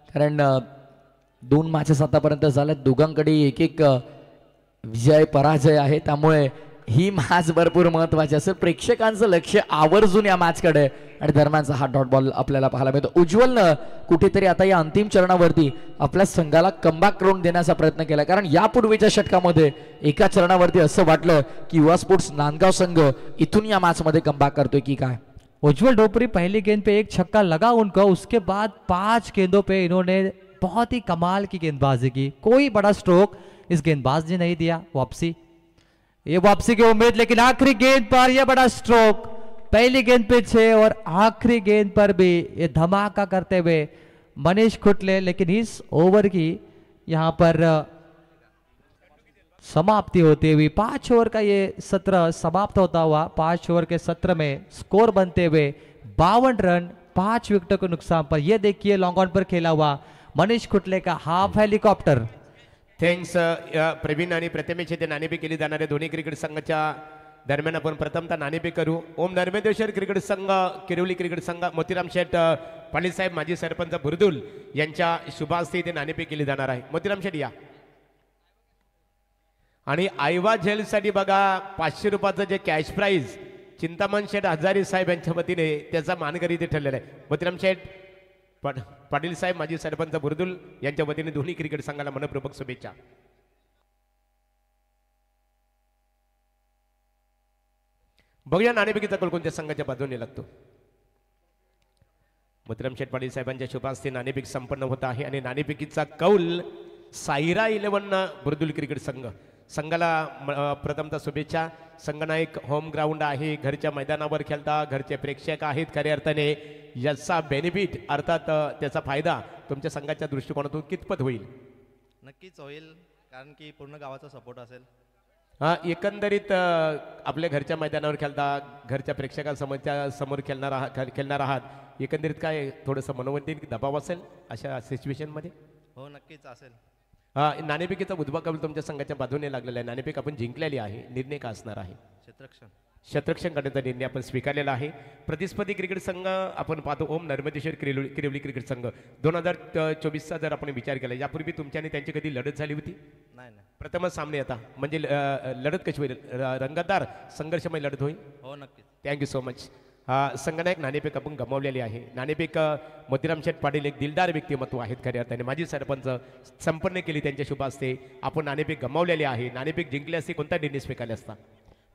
कारण 2 मॅचेस आतापर्यंत झाल्यात, दोघांकडे एक विजय पराजय आहे, त्यामुळे ही मॅच भरपूर महत्वाची असेल. प्रेक्षकांचं लक्ष आवर्जून या मॅचकडे आणि दरम्यानचा हा डॉट बॉल आपल्याला पाहायला मिळतो. उज्ज्वलनं कुठेतरी आता या अंतिम चरणावरती आपल्या संघाला कमबॅक करून देण्याचा प्रयत्न केला, कारण यापूर्वीच्या षटकामध्ये एका चरणावरती असं वाटलं की युवा स्पोर्ट्स नांदगाव संघ इथून या मॅच मध्ये कमबॅक करतोय की काय. उज्जवल डोपरी पहली गेंद पे एक छक्का लगा उनका, उसके बाद 5 गेंदों पे इन्होंने बहुत ही कमाल की गेंदबाजी की. कोई बड़ा स्ट्रोक इस गेंदबाज ने नहीं दिया. वापसी, ये वापसी की उम्मीद, लेकिन आखिरी गेंद पर यह बड़ा स्ट्रोक. पहली गेंद पे 6 और आखिरी गेंद पर भी ये धमाका करते हुए मनीष खुटले. लेकिन इस ओवर की यहाँ पर समाप्ति होती हुई 5 ओवर का ये सत्र समाप्त होता हुआ 5 ओवर के सत्र में स्कोर बनते हुए 52 रन 5 विकेटों के नुकसान पर. ये देखिए लॉन्ग ऑन पर खेला हुआ मनीष खुटले का हाफ हेलिकॉप्टर. थँक्स प्रवीण आणि प्रथमेश येथे नाणेफेक केली जाणारे दोन्ही क्रिकेट संघाच्या दरम्यान आपण प्रथमतः नाणेफेक करू. ओम नर्मदेश्वर क्रिकेट संघ, किरवली क्रिकेट संघ, मोतीराम शेठ पाटील साहेब माजी सरपंच बुरदुल यांच्या शुभास्ते इथे नाणेफेक केली जाणार आहे. मोतीराम शेठ या. आणि आयवा झेलसाठी बघा 500 रुपयाचं जे कॅश प्राईज चिंतामण शेठ हजारी साहेब यांच्या वतीने त्याचा मानकरी इथे ठरलेला आहे. मोतीराम शेठ पाटील साहेब माजी सरपंच बुरदुल यांच्या वतीने दोन्ही क्रिकेट संघाला मनपूर्वक शुभेच्छा. बघूया नाणेफेकीचा कल कोणत्या संघाच्या बाजूने लागतो. मोतीराम शेठ पाटील साहेबांच्या शुभास्ते नाणेफेक संपन्न होत आहे आणि नाणेफेकीचा कौल सायरा 11 बुरदुल क्रिकेट संघ. संघाला प्रथमतः शुभेच्छा. संघनायक होम ग्राउंड आहे, घरच्या मैदानावर खेळता, घरचे प्रेक्षक आहेत. खऱ्या अर्थाने याचा बेनिफिट अर्थात त्याचा फायदा तुमच्या संघाच्या दृष्टिकोनातून कितपत होईल. नक्कीच होईल, कारण की पूर्ण गावाचा सपोर्ट असेल. एकंदरीत आपल्या घरच्या मैदानावर खेळता, घरच्या प्रेक्षकांसमोरच्या समोर खेळणार आहात. एकंदरीत काय थोडंसं मनोवैज्ञानिक दबाव असेल अशा सिच्युएशनमध्ये. हो नक्कीच असेल. नाणेफेकीचा उद्भव कबल तुमच्या संघाच्या बाजूने लागलेला आहे. नाणेफेक आपण जिंकलेली आहे. निर्णय का असणार आहे. शतरक्षण करण्याचा निर्णय आपण स्वीकारलेला आहे. प्रतिस्पर्धी क्रिकेट संघ आपण पाहतो ओम नर्मदेश्वर किरवली क्रिकेट संघ 2024चा जर आपण विचार केला, यापूर्वी तुमच्याने त्यांची कधी लढत झाली होती. नाही नाही, प्रथमच सामने आता म्हणजे लढत कशी होईल, रंगतदार संघर्षमय लढत होईल. हो नक्कीच. Thank you so much. संघनायक नाणेफेक आपण गमावलेली आहे. नाणेफेक मोतीराम शेठ पाटील एक दिलदार व्यक्तिमत्व आहेत खऱ्या अर्थाने. माजी सरपंच संपन्न केली त्यांच्या शुभ असते. आपण नाणेफेक गमावलेली आहे. नाणेफेक जिंकली असती कोणता निर्णय स्वीकारले असता.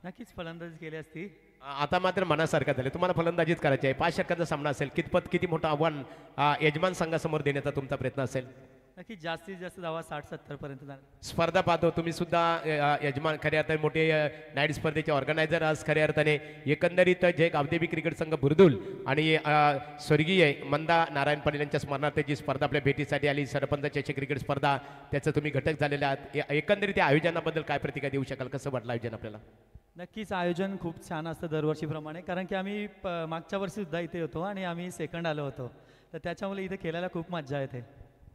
नक्कीच फलंदाजी केली असती. आता मात्र मनासारखं झालं. तुम्हाला फलंदाजीच करायची आहे. 5 षटकांचा सामना असेल. किती मोठं आव्हान यजमान संघासमोर देण्याचा तुमचा प्रयत्न असेल. नक्कीच जास्तीत जास्त धावा 60-70 पर्यंत जाणार. स्पर्धा पाहतो तुम्ही सुद्धा यजमान खऱ्या अर्थाने मोठे नाईट स्पर्धेचे ऑर्गनायझर आज खऱ्या अर्थाने. एकंदरीत जय गावदेवी क्रिकेट संघ बुरदुल आणि स्वर्गीय मंदा नारायण पाटील यांच्या स्मरणार्थ जी स्पर्धा आपल्या भेटीसाठी आली, सरपंचाची क्रिकेट स्पर्धा, त्याचं तुम्ही घटक झालेले आहात. एकंदरीत या आयोजनाबद्दल काय प्रतिक्रिया देऊ शकाल. कसं वाटलं आयोजन आपल्याला. नक्कीच आयोजन खूप छान असतं दरवर्षीप्रमाणे, कारण की आम्ही मागच्या वर्षी सुद्धा इथे होतो आणि आम्ही सेकंड आलो होतो, तर त्याच्यामुळे इथे खेळायला खूप मजा येते.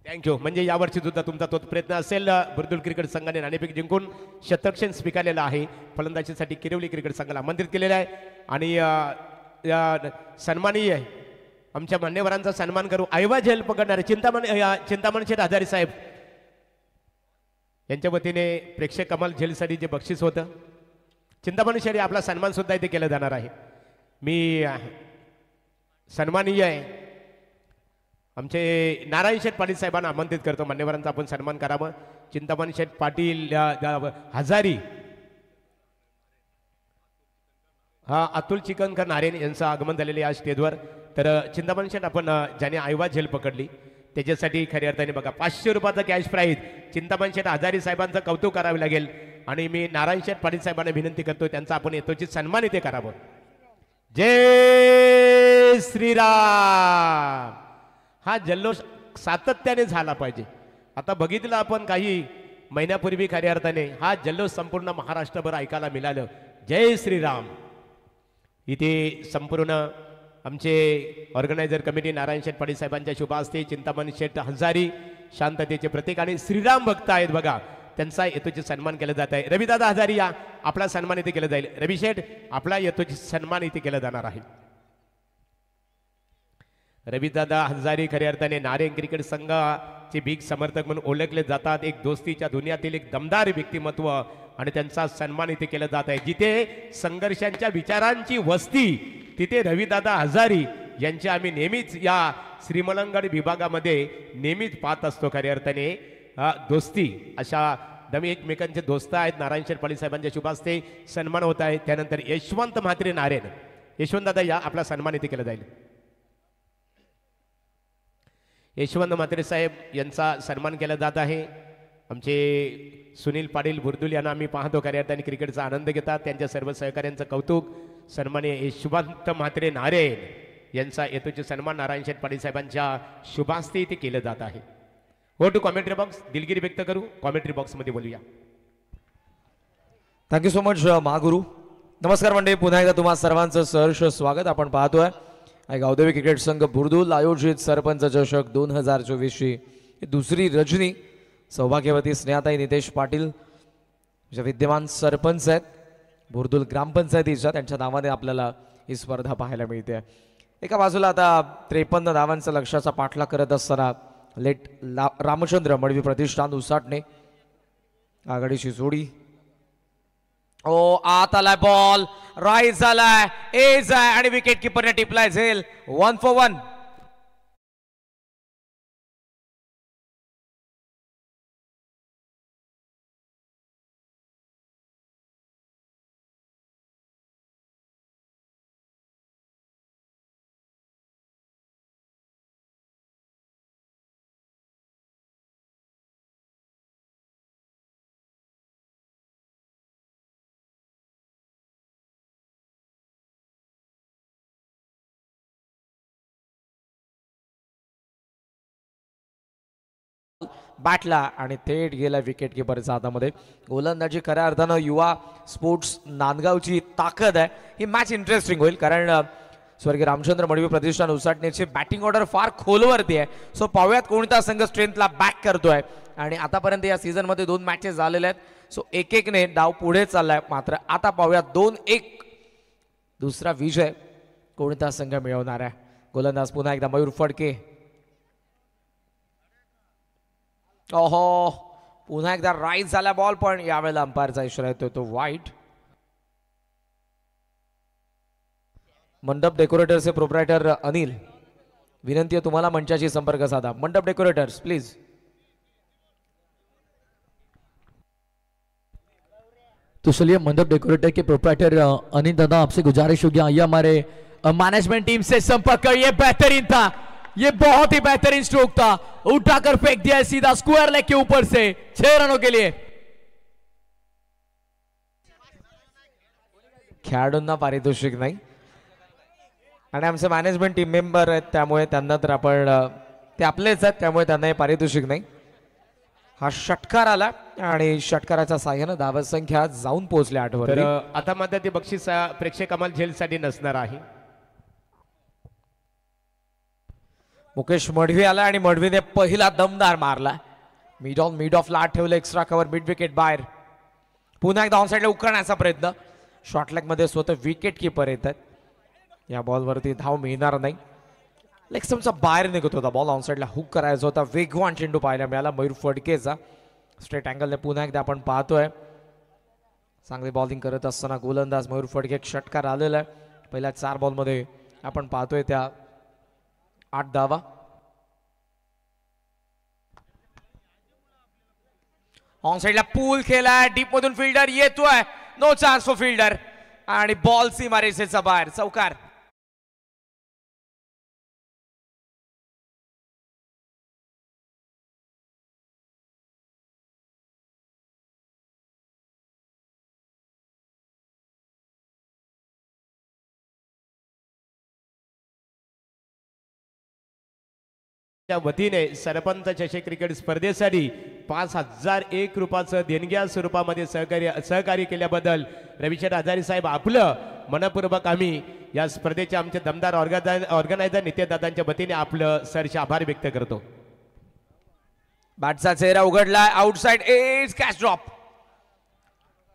थँक्यू. म्हणजे यावर्षी सुद्धा तुमचा तोच प्रयत्न असेल. बुरदुल क्रिकेट संघाने नाणेफेक जिंकून शतरक्षण स्वीकारलेलं आहे. फलंदाजीसाठी किरवली क्रिकेट संघाला आमंत्रित केलेलं आहे आणि सन्मानीय आमच्या मान्यवरांचा सन्मान करू. आयवा झेल पकडणारे चिंतामण शेठ हजारी साहेब यांच्या वतीने प्रेक्षक कमाल झेलसाठी जे बक्षीस होतं, चिंतामणी शेठ आपला सन्मान सुद्धा इथे केला जाणार आहे. मी सन्मानीय आहे आमचे नारायण शेठ पाटील साहेबांना आमंत्रित करतो. मान्यवरांचा आपण सन्मान करावं. चिंतामणी शेठ पाटील हजारी, अतुल चिकनकर नारेन यांचं आगमन झालेले आज स्टेजवर. तर चिंतामणी शेठ आपण ज्याने आयवा झेल पकडली त्याच्यासाठी खऱ्या अर्थाने बघा 500 रुपयाचा कॅश प्राईज चिंतामणी शेठ हजारी साहेबांचं कौतुक करावे लागेल. आणि मी नारायण शेठ पाटील साहेबांना विनंती करतो त्यांचा आपण यथोचित सन्मान इथे करावं. जय श्रीराम. हा जल्लोष सातत्याने झाला पाहिजे. आता बघितलं आपण काही महिन्यापूर्वी खऱ्या अर्थाने हा जल्लोष संपूर्ण महाराष्ट्रभर ऐकायला मिळालं. जय श्रीराम. इथे संपूर्ण आमचे ऑर्गनायझर कमिटी नारायण शेठ पाटील साहेबांच्या शुभ हस्ते चिंतामणी शेठ हजारी शांततेचे प्रतीक आणि श्रीराम भक्त आहेत बघा, त्यांचा यथोचित सन्मान केला जात आहे. रविदादा हजारी या, आपला सन्मान इथे केला जाईल. रवी शेठ आपला यथोचित सन्मान इथे केला जाणार आहे. रविदादा हजारी खऱ्या अर्थाने नारायण क्रिकेट संघाचे बिग समर्थक म्हणून ओळखले जातात. एक दोस्तीच्या दुनियातील एक दमदार व्यक्तिमत्व आणि त्यांचा सन्मान इथे केला जात आहे. जिथे संघर्षांच्या विचारांची वस्ती तिथे रविदादा हजारी यांचे आम्ही नेहमीच या श्रीमलंगड विभागामध्ये नेहमीच पाहत असतो. खऱ्या अर्थाने दोस्ती अशा दमी एकमेकांचे दोस्त आहेत. नारायण शेरपाली साहेबांच्या शुभास्ते सन्मान होत आहे. त्यानंतर यशवंत म्हात्रे नारायण, यशवंत दादा या आपला सन्मान इथे केला जाईल. यशवंत म्हात्रे साहेब यांचा सन्मान केला जात आहे. आमचे सुनील पाटील बुर्दुल यांना आम्ही पाहतो खऱ्या अर्थाने क्रिकेटचा आनंद घेतात. त्यांच्या सर्व सहकार्यांचं कौतुक. सन्माननीय यशवंत म्हात्रे नारायण यांचा येतोचे सन्मान नारायण शेठ पाटील साहेबांच्या शुभास्ते इथे केलं जात आहे. Go to commentary box. दिलगिरी व्यक्त करू कॉमेंट्री बॉक्समध्ये बोलूया. Thank you so much Mahaguru. नमस्कार मंडळी, पुन्हा एकदा तुम्हा सर्वांचं सहर्ष स्वागत. आपण पाहतोय गावदेवी क्रिकेट संघ बुर्दुल आयोजित सरपंच चषक 2024ची दुसरी रजनी. सौभाग्यवती स्नेहाताई नितेश पाटील जे विद्यमान सरपंच आहेत बुर्दुल ग्रामपंचायतीच्या, त्यांच्या नावाने आपल्याला ही स्पर्धा पाहायला मिळते. एका बाजूला आता 53 धावांचा लक्ष्याचा पाठलाग करत असताना लेट रामचंद्र मडवी प्रतिष्ठान उसाटणे आघाडीची जोडी. ओ आत आलाय बॉल, राईट झालाय, एज आहे आणि विकेट किपरने टिपलाय झेल. 1 for 1. बॅटला आणि थेट गेला विकेट किपरच्या हातामध्ये. गोलंदाजी खऱ्या अर्थानं युवा स्पोर्ट्स नांदगावची ताकद आहे. ही मॅच इंटरेस्टिंग होईल कारण स्वर्गीय रामचंद्र मडवी प्रतिष्ठान उसाटण्याची बॅटिंग ऑर्डर फार खोलवरती आहे. सो पाहूयात कोणता संघ स्ट्रेंथला बॅक करतोय. आणि आतापर्यंत या सीझनमध्ये 2 मॅचेस झालेल्या आहेत. सो 1-1ने डाव पुढे चाललाय. मात्र आता पाहूयात 2-1 दुसरा विजय कोणता संघ मिळवणार आहे. गोलंदाज पुन्हा एकदा मयूर फडके. ओहो, पुन्हा एकदा राईट झाला बॉल, पण यावेळेला अंपायरचा इशारा येतो तो वाईट. मंडप डेकोरेटर्सचे प्रोप्रायटर अनिल, विनंती आहे तुम्हाला मंचाशी संपर्क साधा. मंडप डेकोरेटर्स प्लीज. तो चलिए मंडप डेकोरेटर के प्रोप्राइटर अनिल दादा, आपसे गुजारिश होगी आइए हमारे मैनेजमेंट टीम से संपर्क करिए. बेहतरीन था, ये बहुत ही बेहतरीन स्ट्रोक था, उठाकर फेंक दिया सीधा स्क्वायर लेग के ऊपर से 6 रनों के लिए. खेळाडूंना पारितोषिक नाही आणि आमचे मॅनेजमेंट टीम मेंबर आहेत त्यामुळे त्यांना तर आपण ते आपलेच आहेत त्यामुळे त्यांना हे पारितोषिक नाही. हा षटकार आला आणि षटकाराच्या साह्यानं धाव संख्या जाऊन पोहोचल्या 8 वर. तर आता मात्र ते बक्षीस प्रेक्षक कमाल झेलसाठी नसणार आहे. मुकेश मडवी आला आणि मडवीने पहिला दमदार मारला. मिड ऑफ ला ठेवलं, एक्स्ट्रा कव्हर, मिड विकेट बाहेर. पुन्हा एकदा ऑन साईडला उकळण्याचा प्रयत्न. शॉर्ट लेग मध्ये स्वतः विकेट किपर येतात. या बॉलवरती धाव मिळणार नाही. लेग स्टंपचा बाहेर निघत होता बॉल, ऑन साईडला हुक करायचा होता. वेगवान चेंडू पाहायला मिळाला मयूर फडकेचा. स्ट्रेट अँगलने पुन्हा एकदा आपण पाहतोय. चांगली बॉलिंग करत असताना गोलंदाज मयूर फडके एक षटकार आलेला आहे. पहिल्या 4 बॉलमध्ये आपण पाहतोय त्या 8 धावा. ऑन साईडला पूल केलाय, डीप मधून फिल्डर येतोय, नो चान्स फॉर फिल्डर आणि बॉल सीमा रेषेचा बाहेर. चौकार. त्या वतीने सरपंच चषक क्रिकेट स्पर्धेसाठी 5001 रुपयाचं देणग्या स्वरूपामध्ये सहकार्य केल्याबद्दल रविशंकर हजारी साहेब आपलं मनपूर्वक आम्ही या स्पर्धेचे आमचे दमदार ऑर्गनायझर नित्यादादांच्या वतीने आपलं सरचे आभार व्यक्त करतो. बॅटचा चेहरा उघडलाय, आउटसाइड एज, कॅच ड्रॉप.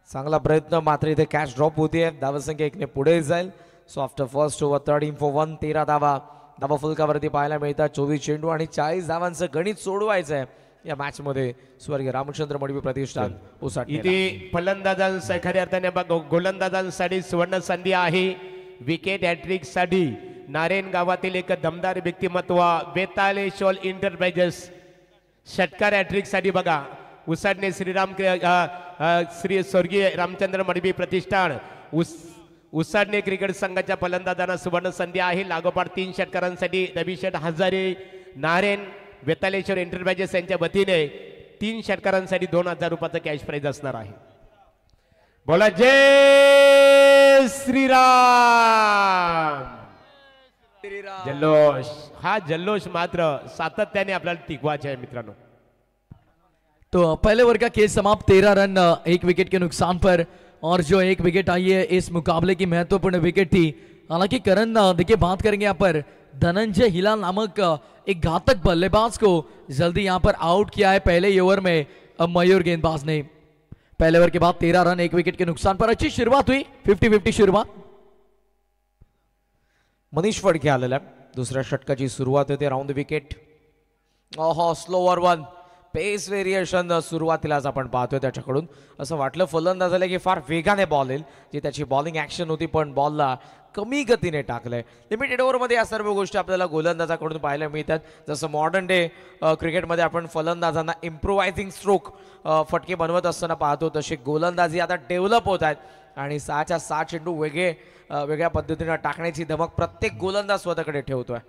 चांगला प्रयत्न, मात्र इथे कॅच ड्रॉप होतीये. धावसंख्या 1ने पुढे जाईल. So after first over 13 for 1, 13 धावा धावा फलकावरती पाहायला मिळतात. 24 चेंडू आणि 40 धावांचं गणित सोडवायचं आहे या मॅच मध्ये स्वर्गीय रामचंद्र मडवी प्रतिष्ठान उसाटणे. इथे फलंदाजांसाठी खऱ्या अर्थाने गोलंदाजांसाठी सुवर्ण संधी आहे. विकेट हॅट्रिक साठी नारायण गावातील एक दमदार व्यक्तिमत्व बेतालेश्वर इंटरप्राइजेस षटकार हॅट्रिक साठी बघा उसाटणे श्री स्वर्गीय रामचंद्र मडवी प्रतिष्ठान उसाटणे क्रिकेट संघाच्या फलंदाजांना सुवर्ण संधी आहे. लागोपाठ 3 षटकारांसाठी रविशेठ हजारे नारायण बेतालेश्वर एंटरप्राइजेस यांच्या वतीने 3 षटकारांसाठी 2000 रुपयाचा कॅश प्राइज असणार आहे. बोला जय श्रीराम. जल्लोष हा जल्लोष मात्र सातत्याने आपल्याला टिकवायचा है मित्रांनो. तो पहले ओवर का खेल समाप्त 13 रन 1 विकेट के नुकसान पर और जो 1 विकेट आई है इस मुकाबले की महत्वपूर्ण विकेट थी. हालांकि करण देखिए बात करेंगे यहाँ पर धनंजय हिलाल नामक एक घातक बल्लेबाज को जल्दी यहाँ पर आउट किया है पहले ओवर में मयूर गेंदबाज ने. पहले ओवर के बाद 13 रन 1 विकेट के नुकसान पर अच्छी शुरुआत हुई 50-50 शुरुआत. मनीष फडके आलेला आहे. दुसऱ्या षटकाची सुरुवात होते. Round wicket. स्लोअर वन पेस व्हेरिएशन सुरुवातीलाच आपण पाहतोय त्याच्याकडून. असं वाटलं फलंदाजाला की फार वेगाने बॉल येईल जी त्याची बॉलिंग ऍक्शन होती पण बॉलला कमी गतीने टाकलंय. लिमिटेड ओव्हरमध्ये या सर्व गोष्टी आपल्याला गोलंदाजाकडून पाहायला मिळतात. जसं मॉडर्न डे क्रिकेटमध्ये आपण फलंदाजांना इम्प्रोव्हायझिंग स्ट्रोक फटके बनवत असताना पाहतो तसे गोलंदाजी आता डेव्हलप होत आहेत आणि 6च्या 6 चेंडू वेगळ्या पद्धतीने टाकण्याची धमक प्रत्येक गोलंदाज स्वतःकडे ठेवतोय.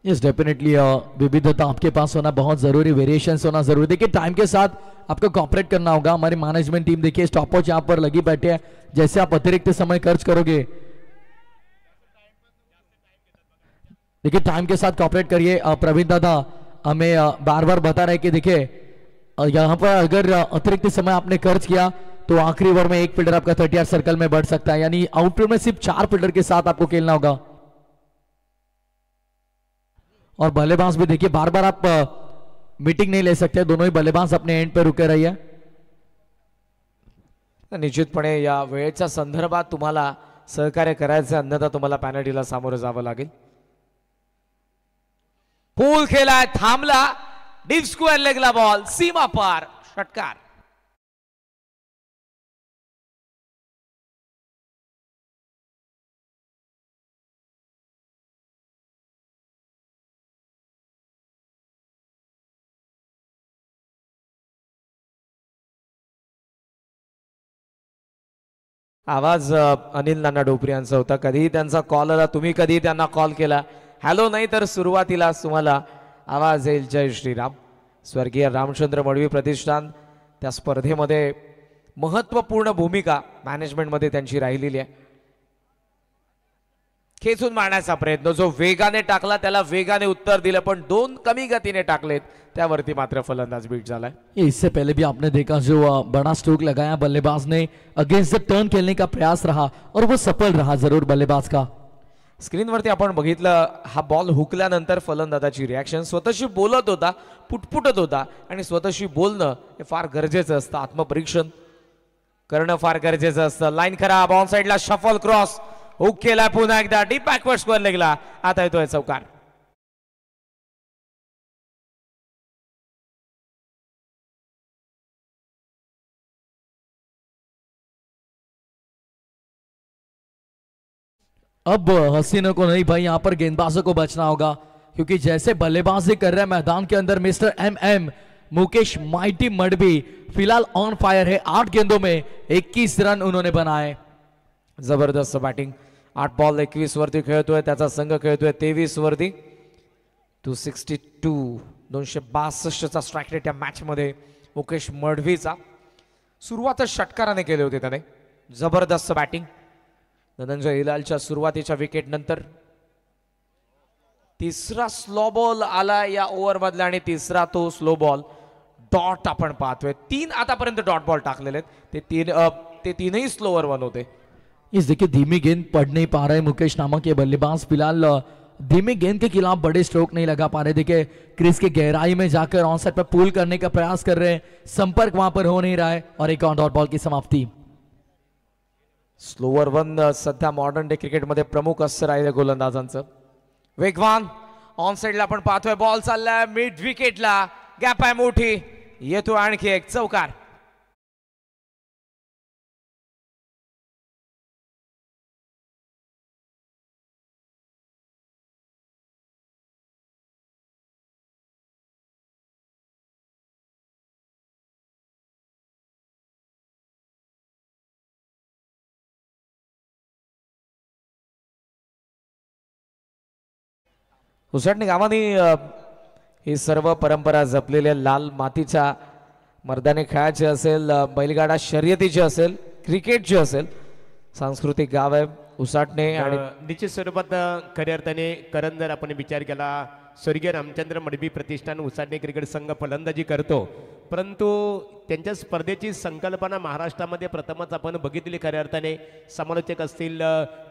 यस डेफिनेटली विविधता आपके पास होना बहुत जरूरी, वेरिएशंस होना जरूरी. देखिए टाइम के साथ आपको कॉपरेट करना होगा. हमारी मैनेजमेंट टीम देखिए स्टॉपवॉच यहाँ पर लगी बैठे है. जैसे आप अतिरिक्त समय खर्च करोगे देखिए टाइम के साथ कॉपरेट करिए. प्रवीण दादा हमें बार बार बता रहे कि देखिए यहाँ पर अगर अतिरिक्त समय आपने खर्च किया तो आखिरी ओवर में एक फील्डर आपका 30 सर्कल में बढ़ सकता है. यानी आउटफील्ड में सिर्फ 4 फील्डर के साथ आपको खेलना होगा. और बल्लेबाज भी देखिए बार बार आप मीटिंग नहीं ले सकते. दोनों ही बल्लेबाज अपने एंड पे रुके रहिए. निश्चितपणे या वेळेच्या संदर्भात तुम्हाला सहकार्य करायचं अन्यथा तुम्हाला पॅनल्टीला सामोरं जावं लागेल. पूल खेळाय थांबला. डीप स्क्वेअर लेगला बॉल सीमा पार षटकार. आवाज अनिल नाना डोपरी यांचा होता. कधीही त्यांचा कॉल आला तुम्ही कधीही त्यांना कॉल केला हॅलो नाही तर सुरुवातीला तुम्हाला आवाज येईल जय श्रीराम. स्वर्गीय रामचंद्र मडवी प्रतिष्ठान त्या स्पर्धेमध्ये महत्त्वपूर्ण भूमिका मॅनेजमेंटमध्ये त्यांची राहिलेली आहे. खेचून मारण्याचा प्रयत्न जो वेगाने टाकला त्याला वेगाने उत्तर दिलं पण 2 कमी गतीने टाकलेत त्यावरती मात्र फलंदाज बीट झालाय. इससे पहले भी आपने देखा जो बड़ा स्ट्रोक लगाया बल्लेबाज ने अगेंस्ट द टर्न खेलने का प्रयास रहा और वो सफल रहा जरूर बल्लेबाज का. स्क्रीनवरती आपण बघितलं हा बॉल हुकल्यानंतर फलंदाजाची रिॲक्शन स्वतःशी बोलत होता पुटपुटत होता आणि स्वतःशी बोलणं हे फार गरजेचं असतं. आत्मपरीक्षण करणं फार गरजेचं असतं. लाईन खराब ऑन साइडला शफल क्रॉस हुक केला पुन्हा एकदा डीप बॅकवर्ड स्क्वेअर लेगला. आता येतोय चौकार. अब हसीनों को नहीं भाई यहाँ पर गेंदबाजों को बचना होगा क्योंकि जैसे बल्लेबाजी कर रहे हैं मैदान के अंदर mister M Mukesh mighty Madvi फिलहाल ऑन फायर है. 8 गेंदों में 21 रन उन्होंने बनाए. जबरदस्त बॅटिंग. 8 बॉल 21 वरती खेळतोय त्याचा संघ खेळतोय 23 वरती. 262 262चा स्ट्राईक रेट या मॅच मध्ये मुकेश मडवीचा. सुरुवातच षटकाराने केले होते त्याने. जबरदस्त बॅटिंग. धनंजय हिलालच्या सुरुवातीच्या विकेट नंतर तिसरा स्लो बॉल आला या ओव्हर मधला आणि तिसरा तो स्लो बॉल डॉट आपण पाहतोय. 3 आतापर्यंत डॉट बॉल टाकलेले आहेत ते तीनही स्लोअर वन होते. इस देखिए धीमी गेंद पढ़ नहीं पा रहे मुकेश नामक ये बल्लेबाज फिलहाल धीमी गेंद के खिलाफ बड़े स्ट्रोक नहीं लगा पा रहे. देखिए क्रीज के गहराई में जाकर ऑन साइड पर पुल करने का प्रयास कर रहे हैं. संपर्क वहां पर हो नहीं रहा है और एक और डॉट बॉल की समाप्ति. स्लोअर वन सध्या मॉडर्न डे क्रिकेटमध्ये प्रमुख असं राहिलं गोलंदाजांचं. वेगवान ऑन साइडला आपण पाहतोय बॉल चाललाय मिड विकेटला, गॅप आहे मोठी, येतो आणखी एक चौकार. उसटणे गावाने ही सर्व परंपरा जपलेल्या लाल मातीच्या मर्दानी खेळाचे असेल, बैलगाडा शर्यतीचे असेल, क्रिकेटचे असेल, सांस्कृतिक गाव आहे उसाटणे. आणि निश्चित स्वरूपात खऱ्या अर्थाने करण जर आपण विचार केला, स्वर्गीय रामचंद्र मडवी प्रतिष्ठान उसाटणे क्रिकेट संघ फलंदाजी करतो, परंतु त्यांच्या स्पर्धेची संकल्पना महाराष्ट्रामध्ये प्रथमच आपण बघितली. खऱ्या अर्थाने समालोचक असतील,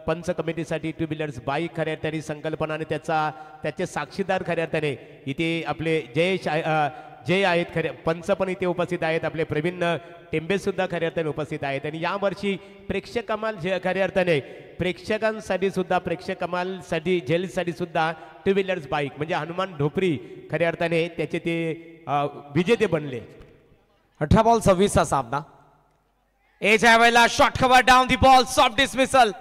पंच कमिटीसाठी टू व्हीलर्स बाईक खऱ्या अर्थाने संकल्पना आणि त्याचे साक्षीदार खऱ्या अर्थाने इथे आपले जय आहेत, खरे पंच पण इथे उपस्थित आहेत, आपले प्रवीण टेंबे सुद्धा खऱ्या अर्थाने उपस्थित आहेत. आणि यावर्षी प्रेक्षक कमाल खऱ्या अर्थाने प्रेक्षकांसाठी सुद्धा, प्रेक्षक कमालसाठी जेलसाठी सुद्धा टू व्हीलर्स बाईक म्हणजे हनुमान ढोपरी खऱ्या अर्थाने त्याचे ते विजेते बनले. 18 बॉल 26 चा सामना. एज वेळेला shot cover down the ball, soft dismissal.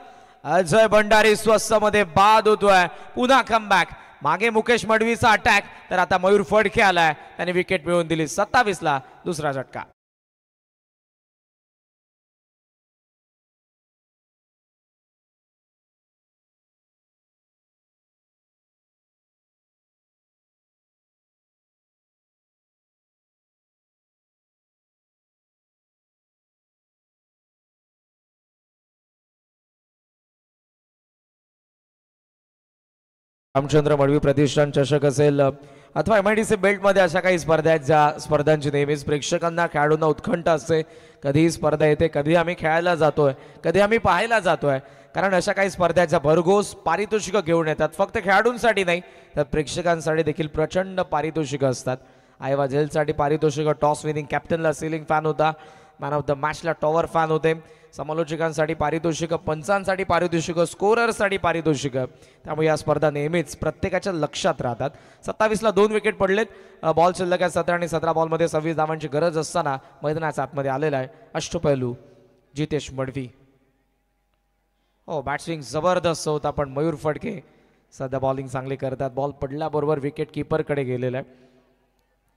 Ajay Bhandari स्वस्त मध्ये बाद होतोय, पुन्हा कमबॅक. मागे मुकेश मडवीचा अटॅक, तर आता मयूर फडके आलाय, त्याने विकेट मिळवून दिली. 27 ला दुसरा झटका. रामचंद्र मडवी प्रतिष्ठान चषक असेल अथवा MIDC बेल्ट मध्ये अशा काही स्पर्धा आहेत ज्या स्पर्धांची नेहमीच प्रेक्षकांना, खेळाडूंना उत्कंठ असते. कधी स्पर्धा येते, कधी आम्ही खेळायला जातोय, कधी आम्ही पाहायला जातोय, कारण अशा काही स्पर्धा ज्या भरघोस पारितोषिकं घेऊन येतात. फक्त खेळाडूंसाठी नाही तर प्रेक्षकांसाठी देखील प्रचंड पारितोषिकं असतात. आयवा जेलसाठी पारितोषिकं, टॉस विनिंग कॅप्टनला सिलिंग फॅन होता, मॅन ऑफ द मॅचला टॉवर फॅन होते, समालोचकांसाठी पारितोषिकं, पंचांसाठी पारितोषिकं, स्कोरर्ससाठी पारितोषिकं. त्यामुळे या स्पर्धा नेहमीच प्रत्येकाच्या लक्षात राहतात. 27 ला 2 विकेट पडलेत. बॉल शिल्लक आहे 17 आणि 17 बॉलमध्ये 26 धावांची गरज असताना मैदानाच्या आतमध्ये आलेला आहे अष्टपैलू जितेश मडवी. हो, बॅट्सविंग जबरदस्त होता, पण मयूर फडके सध्या बॉलिंग चांगली करतात. बॉल पडल्याबरोबर विकेट किपरकडे गेलेला आहे.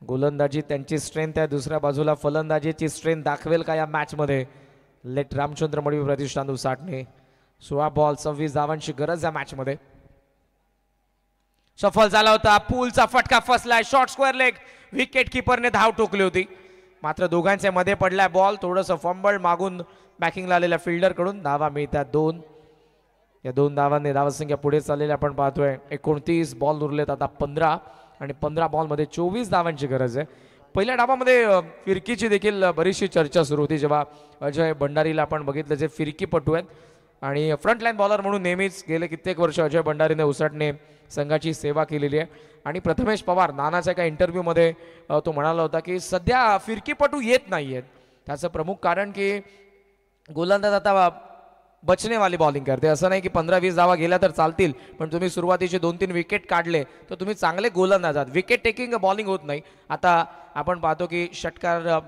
गोलंदाजी त्यांची स्ट्रेंथ आहे, दुसऱ्या बाजूला फलंदाजीची स्ट्रेंथ दाखवेल का या मॅचमध्ये? लेट रामचंद्र मडवी प्रतिष्ठान उसाटणे. 16 बॉल 26 धावांची गरज या मॅचमध्ये. सफल झाला होता, पूलचा फटका फसलाय, शॉर्ट स्क्वेअर लेग, विकेट किपरने धाव टोकली होती, मात्र दोघांच्या मध्ये पडलाय बॉल. थोडंसं फंबल मागून बॅकिंगला आलेल्या फिल्डर कडून धावा मिळतात 2. या 2 धावांनी धावसंख्या पुढे चाललेली आपण पाहतोय. 29 बॉल उरलेत आता 15 आणि 15 बॉलमध्ये 24 धावांची गरज आहे. पहिल्या डावामध्ये फिरकीची देखील बरीचशी चर्चा सुरू होती, जेव्हा अजय भंडारीला आपण बघितलं जे फिरकीपटू आहेत आणि फ्रंट लाईन बॉलर म्हणून नेहमीच गेले कित्येक वर्ष अजय भंडारीने उसाटणे संघाची सेवा केलेली आहे. आणि प्रथमेश पवार नानाच्या एका इंटरव्ह्यूमध्ये तो म्हणाला होता की सध्या फिरकीपटू येत नाही आहेत. त्याचं प्रमुख कारण की गोलंदाज आता बचणेवाली बॉलिंग करते. असं नाही की 15-20 धावा गेल्या तर चालतील, पण तुम्ही सुरुवातीचे 2-3 विकेट काढले तर तुम्ही चांगले गोलंदाज आहात. विकेट टेकिंग बॉलिंग होत नाही. आता आपण पाहतो की षटकार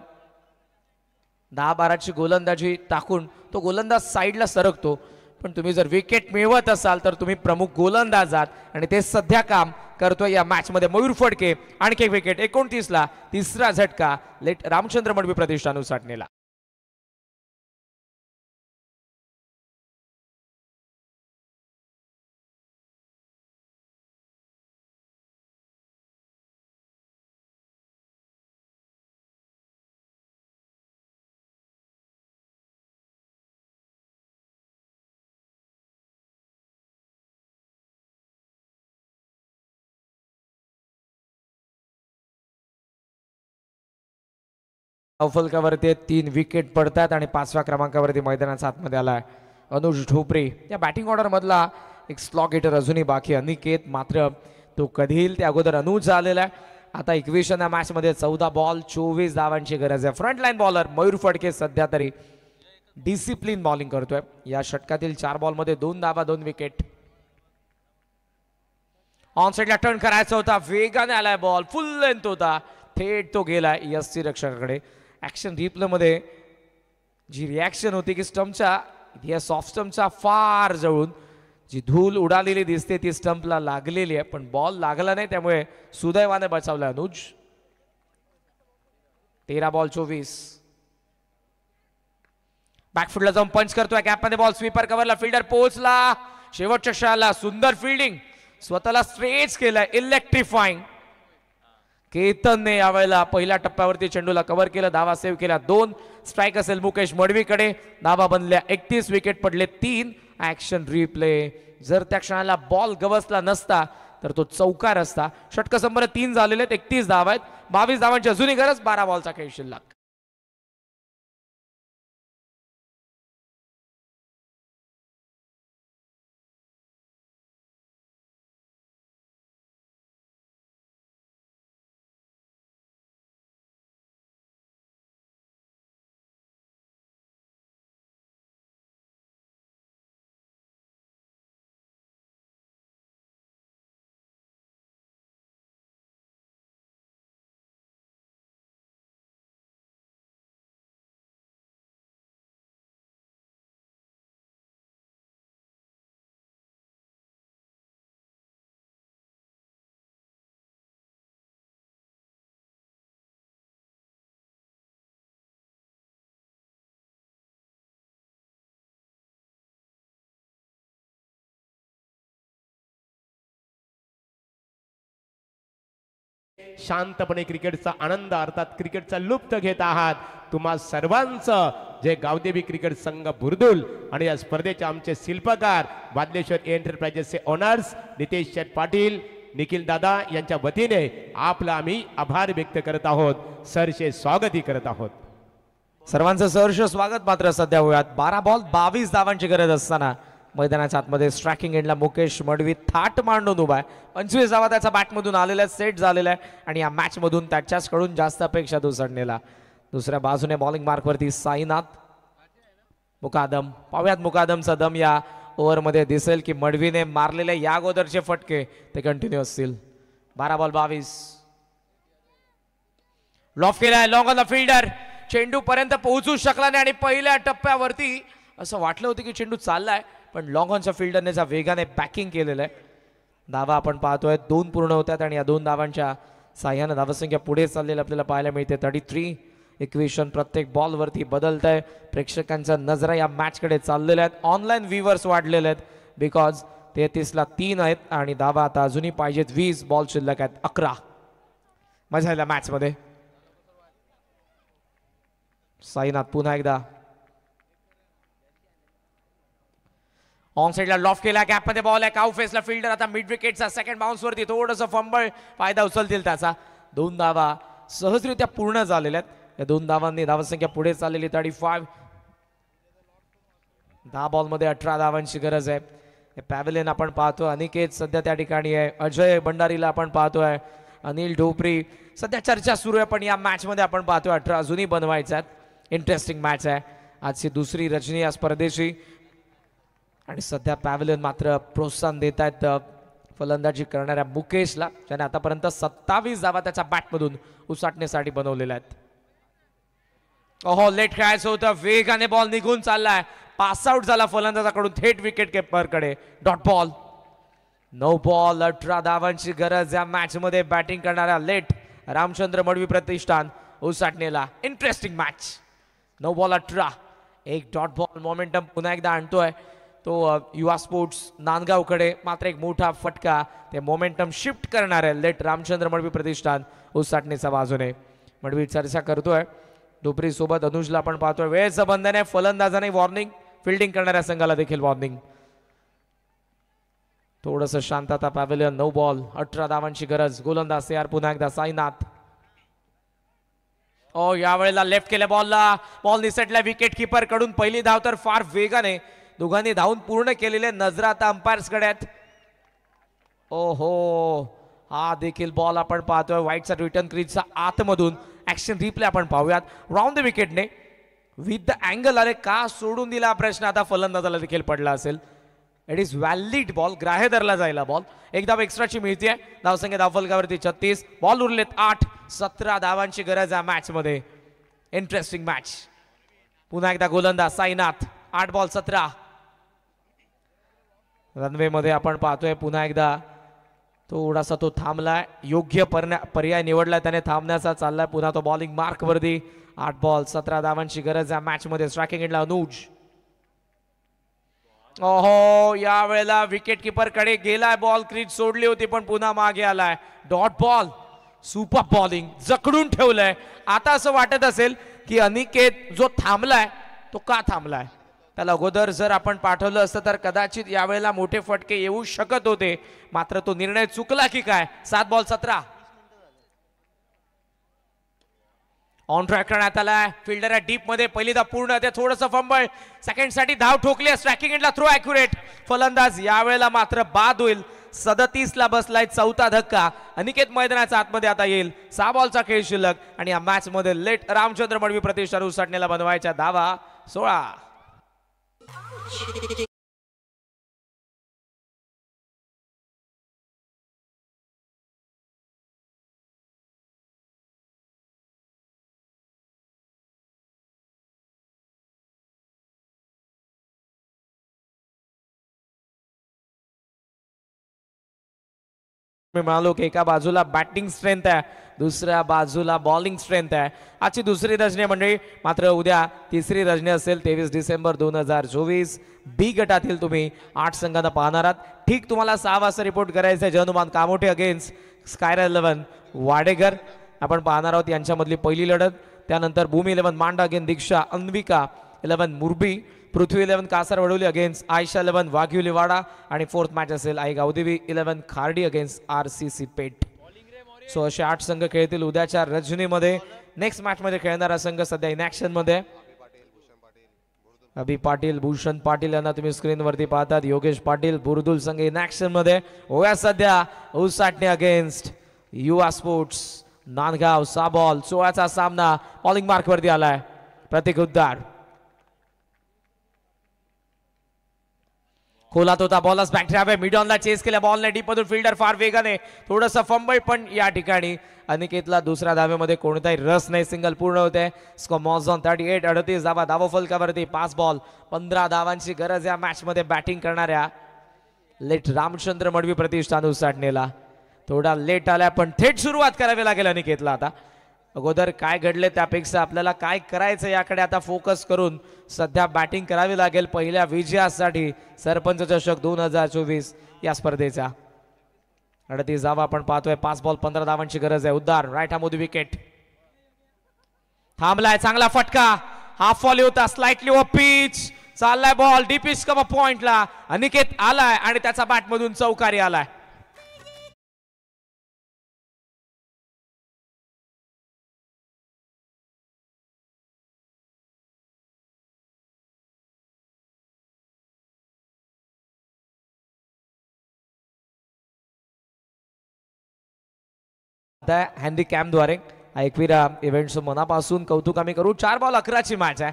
10-12ची गोलंदाजी टाकून तो गोलंदाज साईडला सरकतो, पण तुम्ही जर विकेट मिळवत असाल तर तुम्ही प्रमुख गोलंदाज आहात आणि ते सध्या काम करतोय या मॅचमध्ये मयूर फडके. आणखी एक विकेट. 29 ला तिसरा झटका लेट रामचंद्र मडवी प्रतिष्ठान उसाटणेला. फलकावरती 3 विकेट पडतात आणि 5व्या क्रमांकावरती मैदानाच्या आतमध्ये आलाय अनुज ढोपरे. या बॅटिंग ऑर्डर मधला एक स्लॉग हिटर अजूनही बाकी अनिकेत, मात्र तो कधी येईल त्या अगोदर अनुज आलेला आहे. आता 21व्या मॅच मध्ये 14 बॉल 24 धावांची गरज आहे. Front line bowler Mayur Phadke सध्या तरी डिसिप्लिन बॉलिंग करतोय. या षटकातील 4 बॉल मध्ये 2 धावा 2 विकेट. ऑन साईडला टर्न करायचा होता, वेगाने आलाय बॉल, फुल लेंथ होता, थेट तो गेलाय यस्सी रक्षकाकडे. ऍक्शन रिप्ले मध्ये जी रिॲक्शन होती की स्टंपच्या या सॉफ्ट स्टंपच्या फार जवळून जी धूल उडालेली दिसते ती स्टंपला लागलेली आहे, पण बॉल लागला नाही, त्यामुळे सुदैवाने बचावला अनुज. 13 बॉल 24. बॅकफुटला जाऊन पंच करतोय, गॅपमध्ये बॉल, स्वीपर कव्हरला, फिल्डर पोहोचला, शेवटच्या क्षणाला सुंदर फिल्डिंग, स्वतःला स्ट्रेच केलाय, इलेक्ट्रिफाईंग. केतनने यावेळेला पहिल्या टप्प्यावरती चेंडूला कव्हर केलं, धावा सेव्ह केल्या. 2 स्ट्राईक असेल मुकेश मडवीकडे, धावा बनल्या 31, विकेट पडले 3. ऍक्शन रिप्ले, जर त्या क्षणाला बॉल गवसला नसता तर तो चौकार असता. षटक संबंध 3 झालेले आहेत, 31 धावा आहेत, 22 धावांची अजूनही गरज, 12 बॉलचा खेळ शिल्लक. शांतपणे क्रिकेटचा आनंद अर्थात क्रिकेटचा लुप्त घेत आहात. तुम्हा सर्वांचं जे गावदेवी क्रिकेट संघ बुर्दुल आणि या स्पर्धेचे आमचे शिल्पकार बादलेश्वर एंटरप्राइजेसचे ओनर्स नितेश शेठ पाटील, निखिल दादा यांच्या वतीने आपलं आम्ही आभार व्यक्त करत आहोत, सरचे स्वागतही करत आहोत. सर्वांचं सहर्ष स्वागत. मात्र सध्या वयात 12 बॉल 22 धावांची गरज असताना मैदानाच्या आतमध्ये स्ट्रायकिंग एंडला मुकेश मडवी थाट मांडून उभा आहे. 25 धावा त्याचा बॅटमधून आलेल्या, सेट झालेला आहे आणि या मॅच मधून त्याच्याचकडून जास्त अपेक्षा दुसरण्याला. दुसऱ्या बाजूने बॉलिंग मार्कवरती साईनाथ मुकादम. पाहूयात मुकादमचा दम या ओव्हरमध्ये दिसेल की मडवीने मारलेले या अगोदरचे फटके ते कंटिन्यू असतील. 12 बॉल 22. लॉफ केलाय, लॉंग ऑन द फिल्डर, चेंडू पर्यंत पोहोचू शकला नाही आणि पहिल्या टप्प्यावरती असं वाटलं होतं की चेंडू चाललाय, पण लॉंग ऑनच्या फिल्डरने जा वेगाने बॅकिंग केलेलं आहे. धावा आपण पाहतोय 2 पूर्ण होत्यात आणि या 2 धावांच्या साह्यानं धावसंख्या पुढे चाललेली आपल्याला पाहायला मिळते. 33. इक्वेशन प्रत्येक बॉलवरती बदलत आहे. प्रेक्षकांच्या नजरा या मॅचकडे चाललेल्या आहेत. ऑनलाईन व्ह्यूवर्स वाढलेले आहेत बिकॉज 33ला 3 आहेत आणि धावा आता अजूनही पाहिजेत. 20 बॉल शिल्लक आहेत, 11. मजा आल्या मॅचमध्ये. साईनाथ पुन्हा एकदा ऑन साइडला लॉफ केला, गॅपमध्ये बॉल आहे, काउ फेसला फिल्डर, आता मिड विकेटचा सेकंड बाउन्स वरती थोडंसं फंबल, फायदा उचलतील त्याचा. 2 धावा सहजरित्या पूर्ण झालेल्या आहेत. या 2 धावांनी धावसंख्या पुढे चाललेली 35. 10 बॉलमध्ये 18 धावांची गरज आहे. पॅव्हलियन आपण पाहतो, अनिकेत सध्या त्या ठिकाणी आहे, अजय भंडारीला आपण पाहतोय, अनिल ढोपरी सध्या चर्चा सुरू आहे, पण या मॅच मध्ये आपण पाहतोय 18 अजूनही बनवायच्या आहेत. इंटरेस्टिंग मॅच आहे आजची दुसरी रजनी या स्पर्धेची आणि सध्या पॅव्हलियन मात्र प्रोत्साहन देत आहेत फलंदाजी करणाऱ्या मुकेशला, ज्याने आतापर्यंत 27 धावा त्याच्या बॅटमधून उसाटण्यासाठी बनवलेल्या आहेत. ओहो, लेट खेळायचं होतं, वेगाने बॉल निघून चाललाय, पास आउट झाला फलंदाजाकडून थेट विकेट किपरकडे. Dot ball. 9 बॉल 18 धावांची गरज या मॅच मध्ये बॅटिंग करणाऱ्या लेट रामचंद्र मडवी प्रतिष्ठान उसाटणेला. Interesting match. 9 बॉल 18. एक डॉट बॉल मोमेंटम पुन्हा एकदा आणतोय तो युवा स्पोर्ट्स नांदगावकडे, मात्र एक मोठा फटका ते मोमेंटम शिफ्ट करणार आहे लेट रामचंद्र मडवी प्रतिष्ठान उसाटणेच्या बाजूने. मडवी चर्चा करतोय डोपरी सोबत, अनुजला आपण पाहतोय. वेळेचं बंधन आहे, फलंदाजाने वॉर्निंग, फिल्डिंग करणाऱ्या संघाला देखील वॉर्निंग. थोडंसं शांतता पॅव्हलियन. 9 बॉल 18 धावांची गरज. गोलंदाज तयार पुन्हा एकदा साईनाथ. ओ, यावेळेला लेफ्ट केल्या बॉलला, बॉल निसटला विकेट किपर कडून. पहिली धाव तर फार वेगाने दोघांनी धावून पूर्ण केलेले. नजरा आता अंपायर्स कडे आहेत. ओहो, हा देखील बॉल आपण पाहतोय व्हाईटचा रिटर्न क्रीजचा आतमधून. ऍक्शन रिप्ले आपण पाहूयात. राऊंड द विकेटने विथ द अँगल, अरे का सोडून दिला प्रश्न आता फलंदाजाला देखील पडला असेल. इट इज व्हॅलिड बॉल, ग्राह्य धरला जायला बॉल. एक धाव एक्स्ट्राची मिळते. धावसंख्या धावफलकावरती 36. बॉल उरलेत 8. 17 धावांची गरज आहे मॅच मध्ये. Interesting match. पुन्हा एकदा गोलंदाज साईनाथ. 8 बॉल 17. रनवे मध्ये आपण पाहतोय पुन्हा एकदा थोडासा तो थांबलाय. योग्य पर्याय निवडलाय त्याने थांबण्याचा. चाललाय पुन्हा तो बॉलिंग मार्क वरती. 8 बॉल 17 धावांची गरज आहे मॅच मध्ये. स्ट्रायकिंग एंडला अनुज. ओहो, या वेळेला विकेट किपर कडे गेलाय बॉल. क्रीज सोडली होती पण पुन्हा मागे आलाय. Dot ball. Super bowling. जकडून ठेवलंय. आता असं वाटत असेल की अनिकेत जो थांबलाय तो का थांबलाय. त्याला अगोदर जर आपण पाठवलं असतं तर कदाचित यावेळेला मोठे फटके येऊ शकत होते. मात्र तो निर्णय चुकला की काय. 7 बॉल 17. ऑन ट्रॅक करण्यात आलाय. फिल्डर आहे डीप मध्ये. पहिली धाव पूर्ण. ते थोडंसं फंबळ. सेकंड साठी धाव ठोकली. स्ट्रायकिंग एंडला थ्रो ॲक्युरेट. फलंदाज यावेळेला मात्र बाद होईल. 37 ला बसलाय. 4था धक्का. अनिकेत मैदानाच्या आतमध्ये आता येईल. 6 बॉलचा खेळ शिल्लक आणि या मॅच मध्ये लेट रामचंद्र मडवी प्रतिष्ठान उसाटणीला बनवायच्या धावा 16. मी म्हणालो की एका बाजूला बॅटिंग स्ट्रेंथ आहे, दुसऱ्या बाजूला बॉलिंग स्ट्रेंथ आहे. आजची दुसरी रजनी मंडळी. मात्र उद्या तिसरी रजनी असेल 23 डिसेंबर 2024. बी गटातील तुम्ही 8 संघांना पाहणार आहात. ठीक तुम्हाला 6 वाजता रिपोर्ट करायचं आहे. जनुमान कामोठे अगेन्स्ट स्कायरा 11 वाडेकर आपण पाहणार आहोत. यांच्यामधली पहिली लढत. त्यानंतर भूमी 11 मांडा अगेन दीक्षा अन्विका 11 मुरबी. पृथ्वी 11 कासार वडोली अगेन्स्ट आयशा 11 वाघिवली वाडा. आणि 4th मॅच असेल आई गावदेवी 11 खार्डी अगेन्स्ट RCC पेठ. सो असे 8 संघ खेळतील उद्याच्या रजनीमध्ये. नेक्स्ट मॅच मध्ये खेळणारा संघ सध्या इनॅक्शन मध्ये. अभि पाटील भूषण पाटील यांना तुम्ही स्क्रीनवरती पाहतात. योगेश पाटील बुरदुल संघ इनॅक्शन मध्ये. ओया सध्या उसाटणे अगेन्स्ट युवा स्पोर्ट्स नांदगाव. 6 बॉल 16चा सामना. बॉलिंग मार्क वरती आलाय प्रतीक हुद्दार. खोलात होता बॉलर्स बॅक ट्रॅप आहे. मिड ऑनला चेस केल्या बॉलने. डीप मधून फिल्डर फार वेगाने. थोडंसं फंबळ पण या ठिकाणी अनिकेतला दुसऱ्या धावेमध्ये कोणताही रस नाही. सिंगल पूर्ण होते. स्कोर मॉझॉन 38. 38 धावा धावफलकावरती. 5 बॉल 15 धावांची गरज या मॅच मध्ये बॅटिंग करणाऱ्या लेट रामचंद्र मडवी प्रतिष्ठान उसाटणीला. थोडा लेट आलाय पण थेट सुरुवात करावी लागेल अनिकेतला. आता अगोदर काय घडले त्यापेक्षा आपल्याला काय करायचं याकडे आता फोकस करून सध्या बॅटिंग करावी लागेल पहिल्या विजयासाठी सरपंच चषक 2024 या स्पर्धेचा. 38 धावा आपण पाहतोय. 5 बॉल 15 धावांची गरज आहे. उद्दार राईट हामोदी विकेट. थांबलाय. चांगला फटका. हाफ फॉली होता. Slightly over pitch. चाललाय बॉल डीप इज कम पॉइंटला. अनिकेत आलाय आणि त्याचा बॅट मधून चौकारी आलाय. हँडीकॅमद्वारे एकविरा इव्हेंट्स मनापासून कौतुक आम्ही करू. 4 बॉल 11ची मॅच आहे.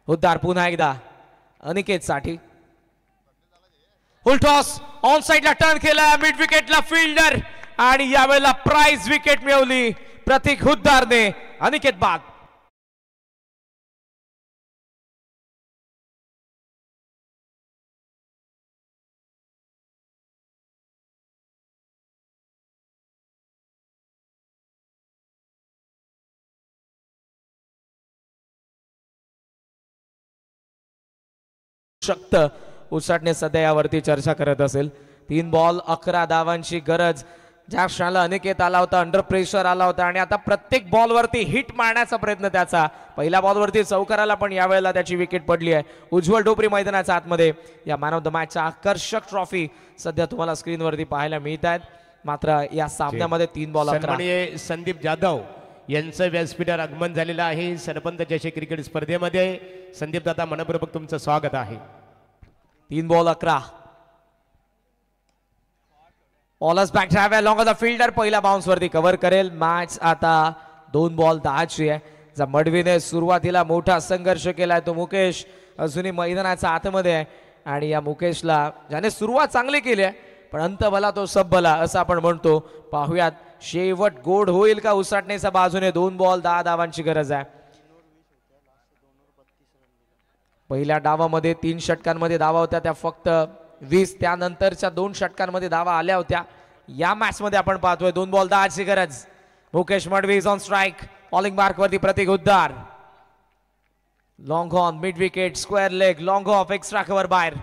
हुद्दार पुन्हा एकदा अनिकेत साठी. फुल टॉस ऑन साइडला टर्न केला. मिड विकेटला फिल्डर आणि यावेळेला प्राइज विकेट मिळवली प्रतीक हुद्दारने. अनिकेत बाद. शक्त उसाटणे सध्या यावरती चर्चा करत असेल. 3 बॉल 11 धावांची गरज. ज्या क्षणाला अनिकेत आला होता अंडर प्रेशर आला होता आणि आता प्रत्येक बॉलवरती हिट मारण्याचा प्रयत्न त्याचा. पहिल्या बॉलवरती चौकाराला पण यावेळेला त्याची विकेट पडली आहे. उज्ज्वल डोपरी मैदानाच्या आतमध्ये या मॅन ऑफ द मॅचच्या आकर्षक ट्रॉफी सध्या तुम्हाला स्क्रीनवरती पाहायला मिळत आहेत. मात्र या सामन्यामध्ये 3 बॉल 11. संदीप जाधव यांचं व्यासपीठावर आगमन झालेलं आहे सरपंच चषक क्रिकेट स्पर्धेमध्ये. संदीप दादा मनपूर्वक तुमचं स्वागत आहे. 3 बॉल 11. बॉलर्स बॅक ट्रॅप आहे. लॉंग ऑफ द फिल्डर पहिल्या बाउन्स वरती कव्हर करेल. मॅच आता 2 बॉल 10ची आहे. मडवीने सुरुवातीला मोठा संघर्ष केलाय तो मुकेश अजूनही मैदानाच्या आतमध्ये आहे आणि या मुकेशला ज्याने सुरुवात चांगली केली आहे पण अंत भला तो सब भला असं आपण म्हणतो. पाहुयात शेवट गोड होईल का उसाटणेच्या बाजूने. 2 बॉल 10 धावांची गरज आहे. पहिल्या डावामध्ये 3 षटकांमध्ये धावा होत्या त्या फक्त 20. त्यानंतरच्या 2 षटकांमध्ये धावा आल्या होत्या. या मॅच मध्ये आपण पाहतोय 2 बॉल 10ची गरज. Mukesh Madvi is on strike. Bowling mark वरती Prateek Huddar. Long on mid wicket square leg long off extra cover बाहेर.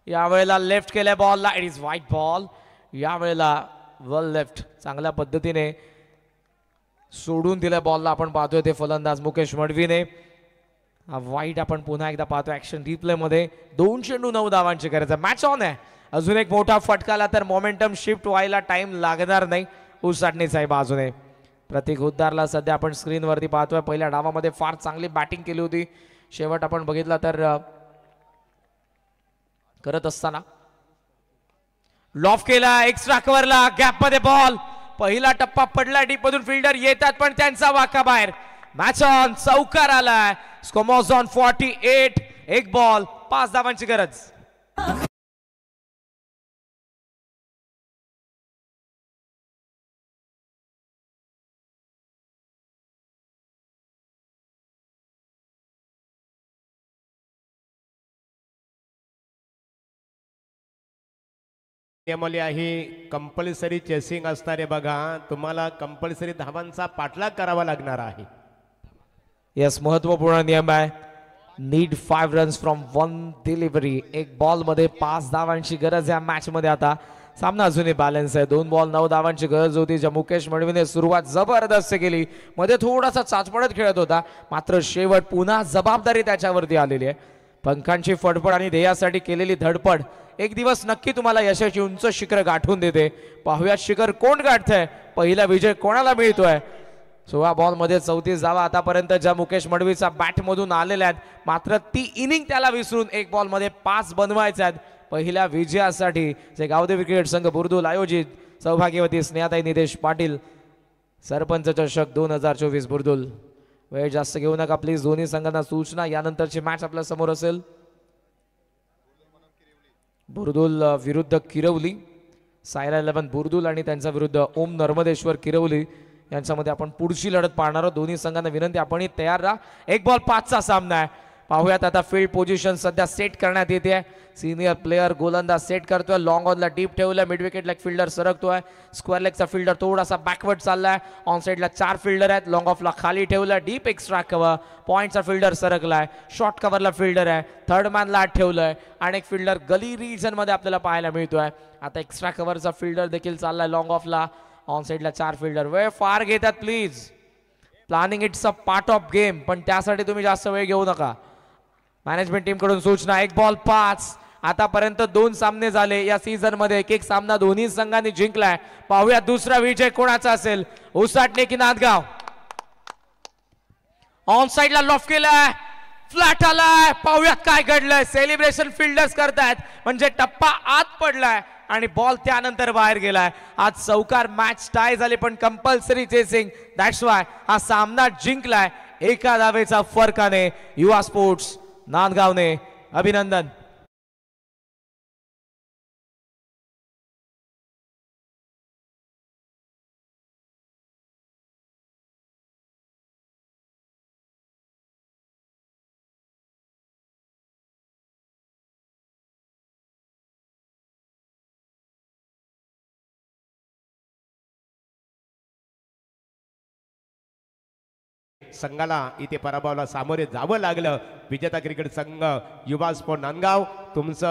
यावेळेला लेफ्ट केल्या बॉलला. It is white ball. यावेळेला वेल लेफ्ट चांगल्या पद्धतीने सोडून दिल्या बॉलला आपण पाहतोय ते फलंदाज मुकेश मडवीने. हा वाईट आपण पुन्हा एकदा पाहतो ऍक्शन रिप्ले मध्ये. 2 चेंडू 9 धावांची गरज आहे. मॅच ऑन आहे. अजून एक मोठा फटकाला तर मोमेंटम शिफ्ट व्हायला टाइम लागणार नाही उसाटणीचा बाजूने. प्रतीक हुद्दारला सध्या आपण स्क्रीनवरती पाहतोय. पहिल्या डावामध्ये फार चांगली बॅटिंग केली होती. शेवट आपण बघितला तर करत असताना लॉफ केला एक्स्ट्रा कव्हरला गॅप मध्ये बॉल. पहिला टप्पा पडला डीप मधून फिल्डर येतात पण त्यांचा वाका बाहेर. Match on. चौकार आलाय. स्कोमॉस ऑन 48. 1 बॉल 5 धावांची गरज. नियमावली आहे कंपल्सरी चेसिंग असणारे बघा. तुम्हाला कंपल्सरी धावांचा पाठलाग करावा लागणार आहे. यस महत्वपूर्ण नियम आहे. Need 5 runs from 1 delivery. 1 ball मध्ये 5 धावांची गरज या मॅच मध्ये. आता सामना अजूनही बॅलन्स आहे. 2 बॉल 9 धावांची गरज होती. ज्या मुकेश मडवीने सुरुवात जबरदस्त केली. मध्ये थोडासा चाचपडत खेळत होता मात्र शेवट पुन्हा जबाबदारी त्याच्यावरती आलेली आहे. पंखांची फडफड आणि ध्येयासाठी केलेली धडपड एक दिवस नक्की तुम्हाला यशाची उंच शिखर गाठून देते. पाहुयात शिखर कोण गाठतंय. पहिला विजय कोणाला मिळतोय. 16 बॉल मध्ये 34 धावा आतापर्यंत ज्या मुकेश मडवीचा बॅट मधून आलेल्या आहेत. मात्र ती इनिंग त्याला विसरून 1 बॉल मध्ये 5 बनवायचे आहेत. पहिल्या विजयासाठी जे गावदेवी क्रिकेट संघ बुर्दुल आयोजित सौभाग्यवती स्नेहाताई निदेश पाटील सरपंच चषक 2024 बुर्दुल. वेळ जास्त घेऊ नका प्लीज. दोन्ही संघांना सूचना. यानंतरची मॅच आपल्या समोर असेल. बुर्दुल विरुद्ध किरवली. सायरा 11 बुर्दुल आणि त्यांचा विरुद्ध ओम नर्मदेश्वर किरवली यांच्यामध्ये आपण पुढची लढत पाहणार आहोत. दोन्ही संघांना विनंती आपणही तयार राहा. 1 बॉल 5चा सामना आहे. पाहूयात आता फील्ड पोझिशन सध्या सेट करण्यात येते. सिनियर प्लेयर गोलंदाज सेट करतोय. लॉंग ऑनला डीप ठेवलाय. मिड विकेटला एक फिल्डर सरकतोय. स्क्वेअर लेगचा फिल्डर थोडासा बॅकवर्ड चाललाय. ऑन साइडला 4 फिल्डर आहेत. लॉंग ऑफला खाली ठेवलाय. Deep extra cover. पॉइंटचा फिल्डर सरकलाय. शॉर्ट कव्हरला फिल्डर आहे. थर्ड मॅनला आत ठेवलंय. आणि एक फिल्डर गली रिजन मध्ये आपल्याला पाहायला मिळतोय. आता एक्स्ट्रा कव्हरचा फिल्डर देखील चाललाय लॉंग ऑफला. ऑन साइडला 4 फिल्डर. वेळ फार घेतात please. Planning it's a part of game पण त्यासाठी तुम्ही जास्त वेळ घेऊ नका. मॅनेजमेंट टीम कडून सूचना. 1 बॉल 5. आतापर्यंत 2 सामने झाले या सीझन मध्ये. एक सामना दोन्ही संघांनी जिंकलाय. पाहूया दुसरा विजय कोणाचा असेल. उसाटणे की नांदगाव. ऑन साइडला लॉफ केलाय. फ्लॅट आलाय. पाहूयात काय घडलंय. सेलिब्रेशन फिल्डर्स करतायत म्हणजे टप्पा आत पडलाय आणि बॉल त्यानंतर बाहेर गेलाय. आज चौकार मॅच टाय झाली पण कंपल्सरी चेसिंग. दॅट्स वाय हा सामना जिंकलाय 1 धावेचा फरकाने. युवा स्पोर्ट्स नांदगावने अभिनंदन. संघाला इथे पराभवाला सामोरे जावं लागलं. विजेता क्रिकेट संघ युवा स्पोर्ट नांदगाव तुमचं